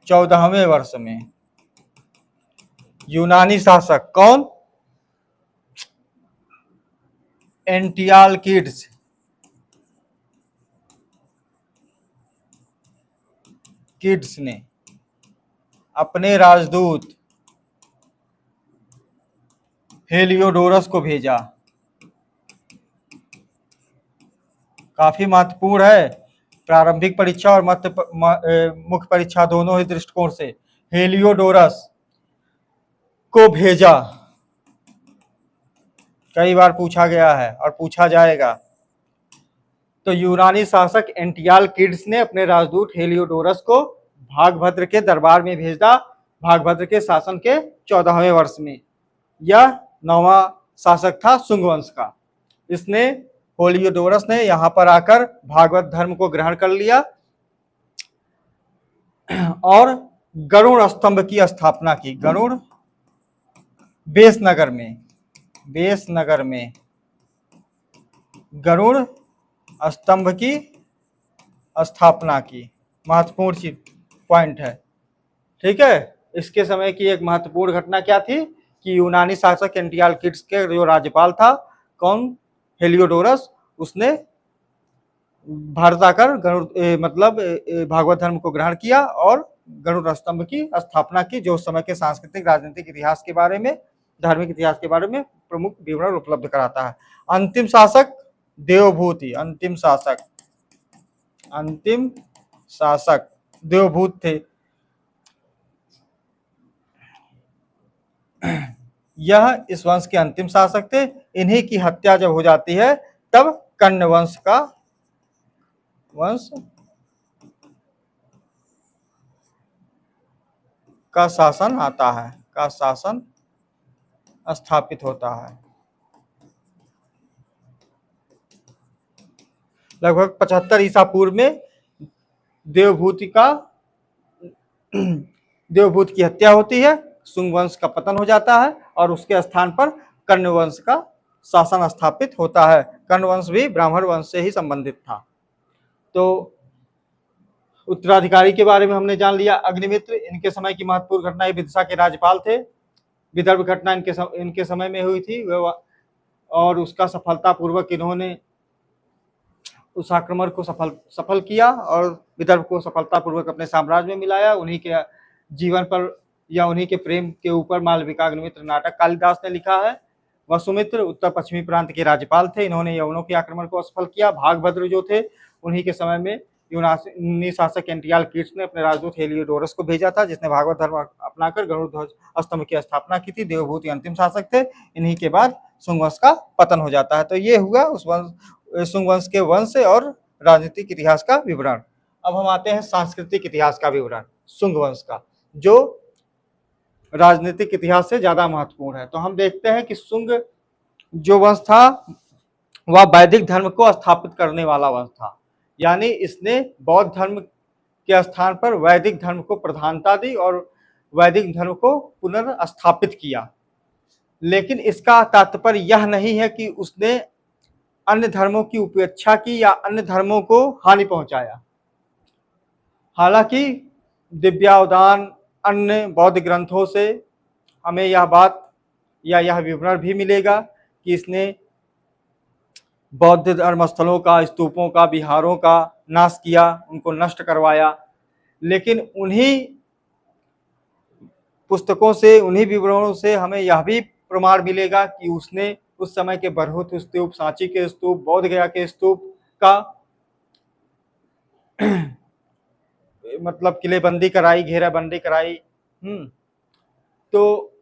14वें वर्ष में यूनानी शासक कौन? एंटियालकिड्स, ने अपने राजदूत हेलियोडोरस को भेजा। काफी महत्वपूर्ण है, प्रारंभिक परीक्षा और मुख्य परीक्षा दोनों ही दृष्टिकोण से। हेलियोडोरस को भेजा, कई बार पूछा गया है और पूछा जाएगा। तो यूनानी शासक एंटियालकिड्स ने अपने राजदूत हेलियोडोरस को भागभद्र के दरबार में भेजा, भागभद्र के शासन के 14वें वर्ष में। यह 9वां शासक था शुंग वंश का। इसने, हेलियोडोरस ने यहाँ पर आकर भागवत धर्म को ग्रहण कर लिया और गरुड़ स्तंभ की स्थापना की। गरुड़ बेसनगर में गरुड़ स्तंभ की स्थापना की। महत्वपूर्ण चीज पॉइंट है, ठीक है। इसके समय की एक महत्वपूर्ण घटना क्या थी कि यूनानी शासक एंटियालकिड्स के जो राज्यपाल था, कौन? हेलियोडोरस, उसने भारत आकर भागवत धर्म को ग्रहण किया और गरुड़ स्तंभ की स्थापना की, जो उस समय के सांस्कृतिक राजनीतिक इतिहास के बारे में, धार्मिक इतिहास के बारे में प्रमुख विवरण उपलब्ध कराता है। अंतिम शासक देवभूति, अंतिम शासक देवभूत थे। यह इस वंश के अंतिम शासक थे। इन्हीं की हत्या जब हो जाती है तब कण्व वंश का शासन आता है, का शासन स्थापित होता है। लगभग 75 ईसा पूर्व में देवभूत की हत्या होती है। शुंग वंश का पतन हो जाता है और उसके स्थान पर कण्व वंश का शासन स्थापित होता है। कण्व वंश भी ब्राह्मण वंश से ही संबंधित था। तो उत्तराधिकारी के बारे में हमने जान लिया। अग्निमित्र, इनके समय की महत्वपूर्ण घटना, विदिशा के राज्यपाल थे। विदर्भ घटना इनके समय में हुई थी और उसका सफलतापूर्वक इन्होंने उस आक्रमण को सफल किया और विदर्भ को सफलतापूर्वक अपने साम्राज्य में मिलाया। उन्हीं के जीवन पर या उन्हीं के प्रेम के ऊपर मालविका अग्निमित्र नाटक कालिदास ने लिखा है। वसुमित्र उत्तर पश्चिमी प्रांत के राज्यपाल थे। इन्होंने यवनों के आक्रमण को असफल किया। भागभद्र जो थे, उन्हीं के समय में यूनानी शासक एंटियाल कीट्स ने अपने राजदूत हेलियोडोरस को भेजा था, जिसने भागवत धर्म अपनाकर गरुड़ ध्वज स्तंभ की स्थापना की थी। देवभूति अंतिम शासक थे। इन्हीं के बाद शुंग वंश का पतन हो जाता है। तो ये हुआ उस शुंग वंश के वंश और राजनीतिक इतिहास का विवरण। अब हम आते हैं सांस्कृतिक इतिहास का विवरण शुंग वंश का, जो राजनीतिक इतिहास से ज्यादा महत्वपूर्ण है। तो हम देखते हैं कि शुंग जो वंश था वह वैदिक धर्म को स्थापित करने वाला वंश था, यानी इसने बौद्ध धर्म के स्थान पर वैदिक धर्म को प्रधानता दी और वैदिक धर्म को पुनर्स्थापित किया। लेकिन इसका तात्पर्य यह नहीं है कि उसने अन्य धर्मों की उपेक्षा की या अन्य धर्मों को हानि पहुंचाया। हालांकि दिव्यावदान अन्य बौद्ध ग्रंथों से हमें यह बात या यह विवरण भी मिलेगा कि इसने बौद्ध धर्म स्थलों का, स्तूपों का, विहारों का नाश किया, उनको नष्ट करवाया। लेकिन उन्हीं पुस्तकों से, उन्हीं विवरणों से हमें यह भी प्रमाण मिलेगा कि उसने उस समय के बरहुत स्तूप, सांची के स्तूप, बोध गया के स्तूप का मतलब किलेबंदी कराई, घेराबंदी कराई, तो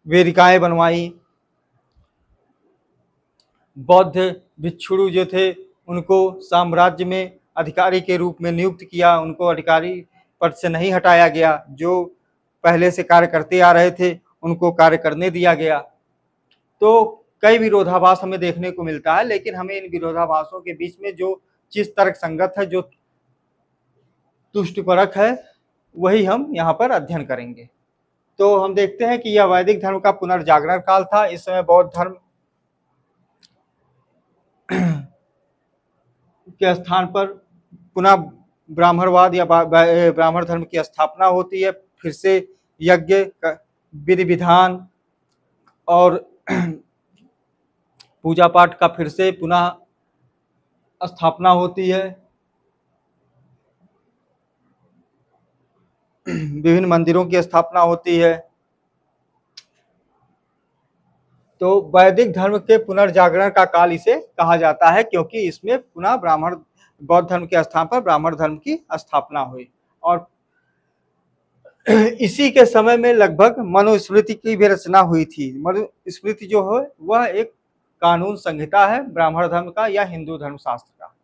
वेदिकाएं बनवाई। बौद्ध भिक्षुणु जो थे उनको साम्राज्य में अधिकारी के रूप में नियुक्त किया, उनको अधिकारी पद से नहीं हटाया गया। जो पहले से कार्य करते आ रहे थे उनको कार्य करने दिया गया। तो कई विरोधाभास हमें देखने को मिलता है, लेकिन हमें इन विरोधाभासों के बीच में जो चीज तर्क संगत है, जो तुष्टिपरक है, वही हम यहाँ पर अध्ययन करेंगे। तो हम देखते हैं कि यह वैदिक धर्म का पुनर्जागरण काल था। इस समय बौद्ध धर्म के स्थान पर पुनः ब्राह्मणवाद या ब्राह्मण धर्म की स्थापना होती है। फिर से यज्ञ, विधि विधान और पूजा पाठ का फिर से पुनः स्थापना होती है। विभिन्न मंदिरों की स्थापना होती है। तो वैदिक धर्म के पुनर्जागरण का काल इसे कहा जाता है, क्योंकि इसमें पुनः बौद्ध धर्म के स्थान पर ब्राह्मण धर्म की स्थापना हुई। और इसी के समय में लगभग मनुस्मृति की भी रचना हुई थी। मनुस्मृति जो है वह एक कानून संहिता है ब्राह्मण धर्म का या हिंदू धर्म शास्त्र का,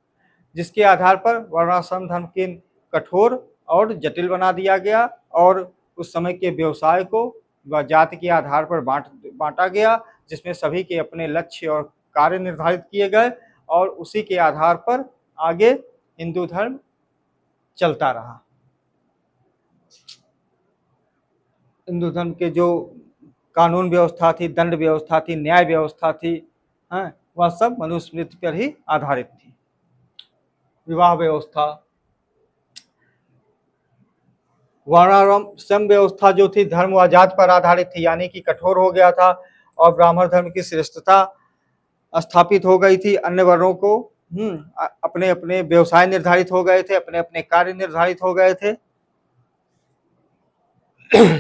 जिसके आधार पर वर्णाश्रम धर्म के कठोर और जटिल बना दिया गया और उस समय के व्यवसाय को व जाति के आधार पर बांटा गया, जिसमें सभी के अपने लक्ष्य और कार्य निर्धारित किए गए और उसी के आधार पर आगे हिंदू धर्म चलता रहा। हिंदू धर्म के जो कानून व्यवस्था थी, दंड व्यवस्था थी, न्याय व्यवस्था थी, वह सब मनुस्मृति पर ही आधारित थी। विवाह व्यवस्था, वर्णाश्रम व्यवस्था जो थी धर्म व जात पर आधारित थी, यानी कि कठोर हो गया था और ब्राह्मण धर्म की श्रेष्ठता स्थापित हो गई थी। अन्य वर्णों को अपने अपने व्यवसाय निर्धारित हो गए थे, अपने अपने कार्य निर्धारित हो गए थे।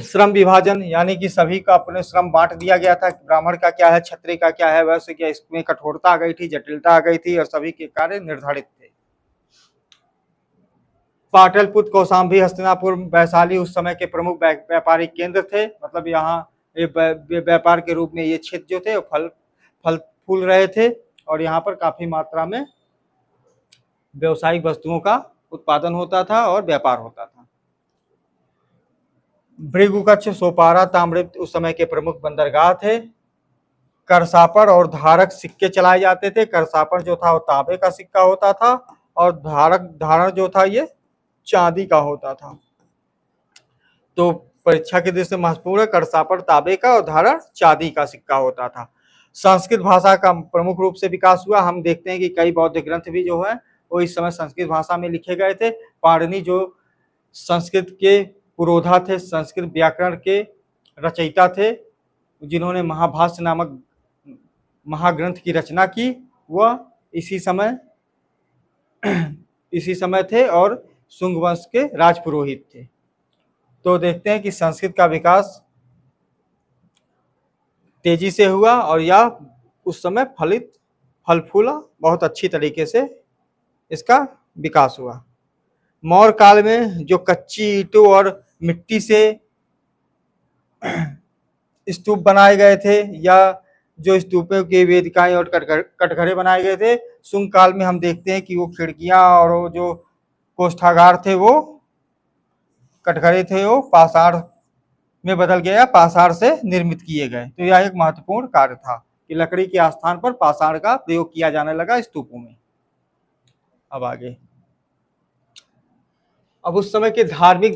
श्रम विभाजन, यानी कि सभी का अपने श्रम बांट दिया गया था। ब्राह्मण का क्या है, क्षत्रिय का क्या है, वैसे क्या, इसमें कठोरता आ गई थी, जटिलता आ गई थी और सभी के कार्य निर्धारित थे। पाटलिपुत्र, कौशाम्बी, हस्तिनापुर, वैशाली उस समय के प्रमुख व्यापारिक केंद्र थे। मतलब यहाँ व्यापार के रूप में ये क्षेत्र जो थे फल फूल रहे थे और यहाँ पर काफी मात्रा में व्यावसायिक वस्तुओं का उत्पादन होता था और व्यापार होता था। भृगुकच्छ, सोपारा, ताम्रलिप्त उस समय के प्रमुख बंदरगाह थे। करसापड़ और धारक सिक्के चलाए जाते थे। करसापड़ जो था वो तांबे का सिक्का होता था और धारण जो था ये चांदी का होता था। तो परीक्षा की दृष्टि से महत्वपूर्ण है। कड़सापर तांबे का और धारण चांदी का सिक्का होता था। संस्कृत भाषा का प्रमुख रूप से विकास हुआ। हम देखते हैं कि कई बौद्ध ग्रंथ भी जो है वो इस समय संस्कृत भाषा में लिखे गए थे। पाणिनि जो संस्कृत के पुरोधा थे, संस्कृत व्याकरण के रचयिता थे, जिन्होंने महाभाष्य नामक महाग्रंथ की रचना की, वह इसी समय थे और शुंग वंश के राजपुरोहित थे। तो देखते हैं कि संस्कृत का विकास तेजी से हुआ और यह उस समय फल फूला, बहुत अच्छी तरीके से इसका विकास हुआ। मौर्य काल में जो कच्ची ईंटों और मिट्टी से स्तूप बनाए गए थे या जो स्तूपों की वेदिकाएं और कटघरे बनाए गए थे, शुंग काल में हम देखते हैं कि वो खिड़कियां और वो जो कोष्ठागार थे वो कटघरे थे वो पाषाण में बदल गया, पाषाण से निर्मित किए गए। तो यह एक महत्वपूर्ण कार्य था कि लकड़ी के स्थान पर पाषाण का प्रयोग किया जाने लगा स्तूपों में। अब आगे, अब उस समय की धार्मिक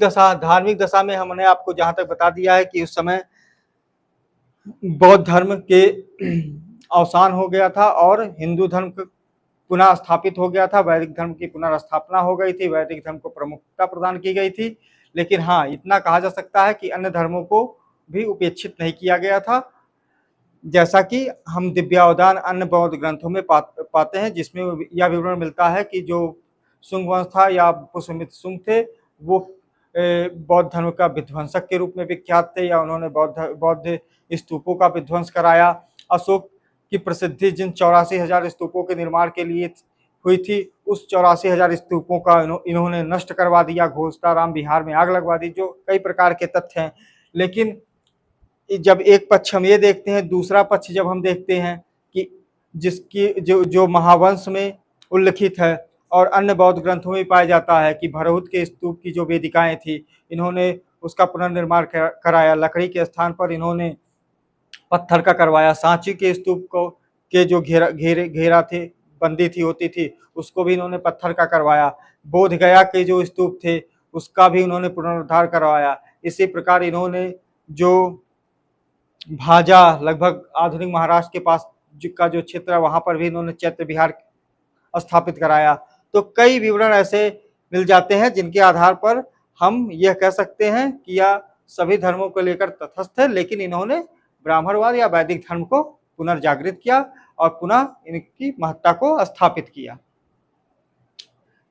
दशा में हमने आपको जहां तक बता दिया है कि उस समय बौद्ध धर्म के अवसान हो गया था और हिंदू धर्म पुनः स्थापित हो गया था। वैदिक धर्म की पुनर्स्थापना हो गई थी, वैदिक धर्म को प्रमुखता प्रदान की गई थी। लेकिन हाँ, इतना कहा जा सकता है कि अन्य धर्मों को भी उपेक्षित नहीं किया गया था, जैसा कि हम दिव्यावदान अन्य बौद्ध ग्रंथों में पाते हैं, जिसमें यह विवरण मिलता है कि जो शुंग वंश था या पुष्यमित्र शुंग थे, वो बौद्ध धर्म का विध्वंसक के रूप में विख्यात थे, या उन्होंने बौद्ध स्तूपों का विध्वंस कराया। अशोक की प्रसिद्धि जिन 84,000 स्तूपों के निर्माण के लिए हुई थी, उस 84,000 स्तूपों का इन्होंने नष्ट करवा दिया, घोषताराम बिहार में आग लगवा दी, जो कई प्रकार के तथ्य हैं। लेकिन जब एक पक्ष हम ये देखते हैं, दूसरा पक्ष जब हम देखते हैं कि जिसकी जो महावंश में उल्लिखित है और अन्य बौद्ध ग्रंथों में पाया जाता है कि भरहुत के स्तूप की जो वेदिकाएं थी, इन्होंने उसका पुनर्निर्माण कराया, लकड़ी के स्थान पर इन्होंने पत्थर का करवाया। सांची के स्तूप को के जो घेरा थे, बंदी थी होती थी, उसको भी इन्होंने पत्थर का करवाया। बोध गया के जो स्तूप थे उसका भी इन्होंने पुनरुद्धार करवाया। इसी प्रकार इन्होंने जो भाजा लगभग आधुनिक महाराष्ट्र के पास का जो क्षेत्र है, वहां पर भी इन्होंने चैत्य विहार स्थापित कराया। तो कई विवरण ऐसे मिल जाते हैं जिनके आधार पर हम यह कह सकते हैं कि यह सभी धर्मों को लेकर तटस्थ है, लेकिन इन्होंने ब्राह्मणवाद या वैदिक धर्म को पुनर्जागृत किया और पुनः इनकी महत्ता को स्थापित किया।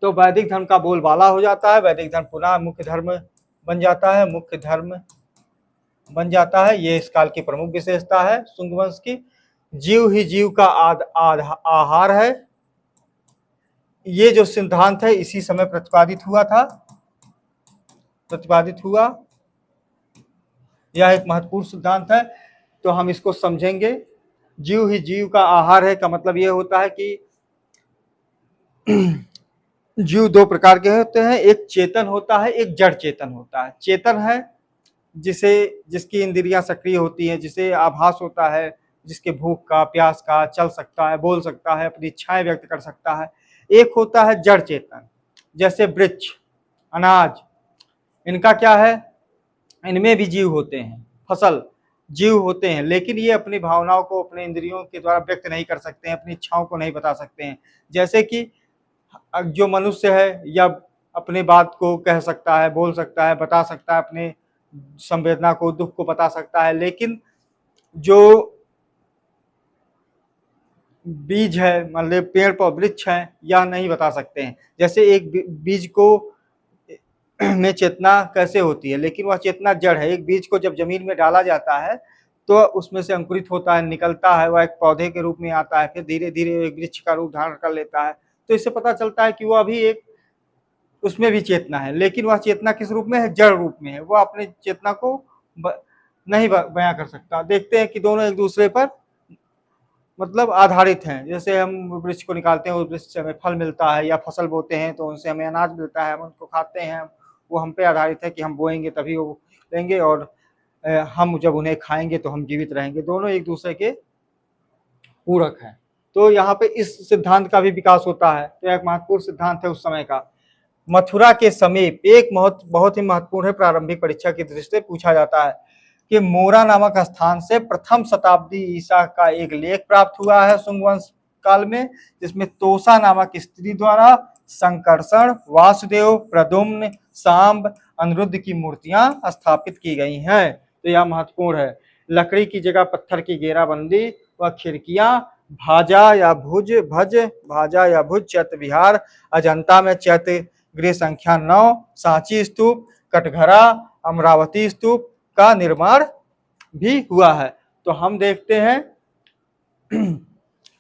तो वैदिक धर्म का बोलबाला हो जाता है, वैदिक धर्म पुनः मुख्य धर्म बन जाता है। ये इस काल की प्रमुख विशेषता है शुंग वंश की। जीव ही जीव का आहार है, ये जो सिद्धांत है इसी समय प्रतिपादित हुआ। यह एक महत्वपूर्ण सिद्धांत है, तो हम इसको समझेंगे। जीव ही जीव का आहार है का मतलब यह होता है कि जीव दो प्रकार के होते हैं, एक चेतन होता है, एक जड़ चेतन होता है। चेतन है जिसकी इंद्रियां सक्रिय होती हैं, जिसे आभास होता है, जिसके भूख का, प्यास का, चल सकता है, बोल सकता है, अपनी इच्छाएं व्यक्त कर सकता है। एक होता है जड़ चेतन, जैसे वृक्ष, अनाज, इनका क्या है, इनमें भी जीव होते हैं, फसल जीव होते हैं, लेकिन ये अपनी भावनाओं को अपने इंद्रियों के द्वारा व्यक्त नहीं कर सकते हैं, अपनी इच्छाओं को नहीं बता सकते हैं। जैसे कि जो मनुष्य है या अपने बात को कह सकता है, बोल सकता है, बता सकता है, अपने संवेदना को, दुख को बता सकता है, लेकिन जो बीज है, मतलब पेड़ पर वृक्ष है, यह नहीं बता सकते हैं। जैसे एक बीज को में चेतना कैसे होती है, लेकिन वह चेतना जड़ है। एक बीज को जब जमीन में डाला जाता है तो उसमें से अंकुरित होता है, निकलता है, वह एक पौधे के रूप में आता है, फिर धीरे धीरे एक वृक्ष का रूप धारण कर लेता है। तो इससे पता चलता है कि वह अभी एक, उसमें भी चेतना है, लेकिन वह चेतना किस रूप में है, जड़ रूप में है। वह अपने चेतना को नहीं बयां कर सकता। देखते हैं कि दोनों एक दूसरे पर मतलब आधारित हैं। जैसे हम वृक्ष को निकालते हैं, उस वृक्ष से हमें फल मिलता है, या फसल बोते हैं तो उनसे हमें अनाज मिलता है, हम उनको खाते हैं। वो हम पे आधारित है कि हम बोएंगे तभी वो लेंगे, और हम जब उन्हें खाएंगे तो हम जीवित रहेंगे। दोनों एक दूसरे के पूरक हैं। तो यहाँ पे इस सिद्धांत का भी विकास होता है। तो एक महत्वपूर्ण सिद्धांत है उस समय का। मथुरा के समीप एक बहुत ही महत्वपूर्ण है, प्रारंभिक परीक्षा की दृष्टि से पूछा जाता है कि मोरा नामक स्थान से प्रथम शताब्दी ईसा का एक लेख प्राप्त हुआ है शुंग वंश काल में, जिसमें तोसा नामक स्त्री द्वारा संकर्षण, वासुदेव, प्रद्युम्न, सांब, अनिरुद्ध की मूर्तियां स्थापित की गई हैं। तो यह महत्वपूर्ण है। लकड़ी की जगह पत्थर की घेराबंदी व खिड़कियां, भाजा या भुज चैत्य विहार, अजंता में चैत्य गृह संख्या 9, सांची स्तूप, कटघरा, अमरावती स्तूप का निर्माण भी हुआ है। तो हम देखते हैं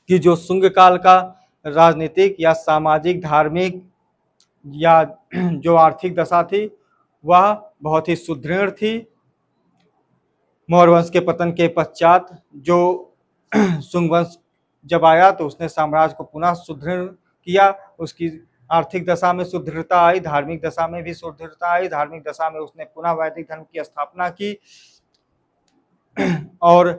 कि जो शुंग काल का राजनीतिक या सामाजिक, धार्मिक या जो आर्थिक दशा थी वह बहुत ही सुदृढ़ थी। मौर्य वंश के पतन के पश्चात जो शुंग वंश जब आया तो उसने साम्राज्य को पुनः सुदृढ़ किया। उसकी आर्थिक दशा में सुदृढ़ता आई, धार्मिक दशा में भी सुदृढ़ता आई। धार्मिक दशा में उसने पुनः वैदिक धर्म की स्थापना की और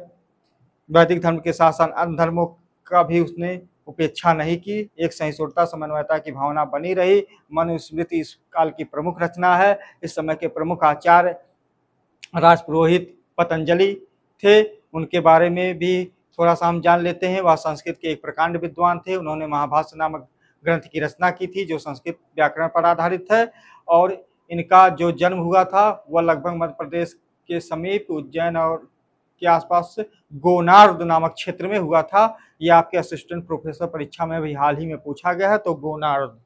वैदिक धर्म के साथ साथ अन्य धर्मों का भी उसने उपेक्षा नहीं की। एक सहिष्णुता, समन्वयता की भावना बनी रही। मनुस्मृति इस काल की प्रमुख रचना है। इस समय के प्रमुख आचार्य राजपुरोहित पतंजलि थे, उनके बारे में भी थोड़ा सा हम जान लेते हैं। वह संस्कृत के एक प्रकांड विद्वान थे। उन्होंने महाभाष्य नामक ग्रंथ की रचना की थी जो संस्कृत व्याकरण पर आधारित है और इनका जो जन्म हुआ था वह लगभग मध्य प्रदेश के समीप उज्जैन और के आसपास गोनार्द नामक क्षेत्र में हुआ था। यह आपके असिस्टेंट प्रोफेसर परीक्षा में भी हाल ही में पूछा गया है। तो गोनार्द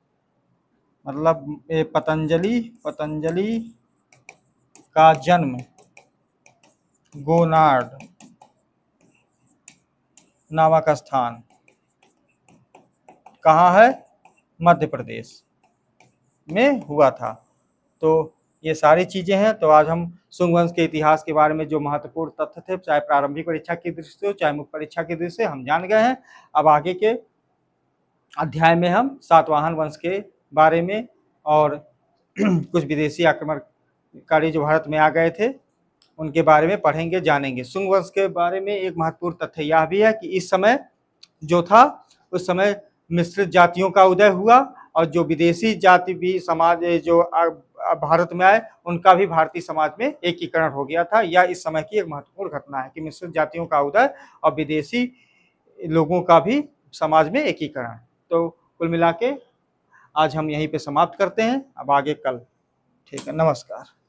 मतलब पतंजलि का जन्म गोनार्ड नामक स्थान कहाँ है? मध्य प्रदेश में हुआ था। तो ये सारी चीजें हैं। तो आज हम शुंग वंश के इतिहास के बारे में जो महत्वपूर्ण तथ्य थे, चाहे प्रारंभिक परीक्षा की दृष्टि से हो चाहे मुख्य परीक्षा की दृष्टि से, हम जान गए हैं। अब आगे के अध्याय में हम सातवाहन वंश के बारे में और कुछ विदेशी आक्रमणकारी जो भारत में आ गए थे उनके बारे में पढ़ेंगे, जानेंगे। शुंग वंश के बारे में एक महत्वपूर्ण तथ्य यह भी है कि इस समय जो था उस समय मिश्रित जातियों का उदय हुआ और जो विदेशी जाति भी समाज जो भारत में आए उनका भी भारतीय समाज में एकीकरण हो गया था। यह इस समय की एक महत्वपूर्ण घटना है कि मिश्रित जातियों का उदय और विदेशी लोगों का भी समाज में एकीकरण। तो कुल मिला के आज हम यहीं पे समाप्त करते हैं। अब आगे कल। ठीक है, नमस्कार।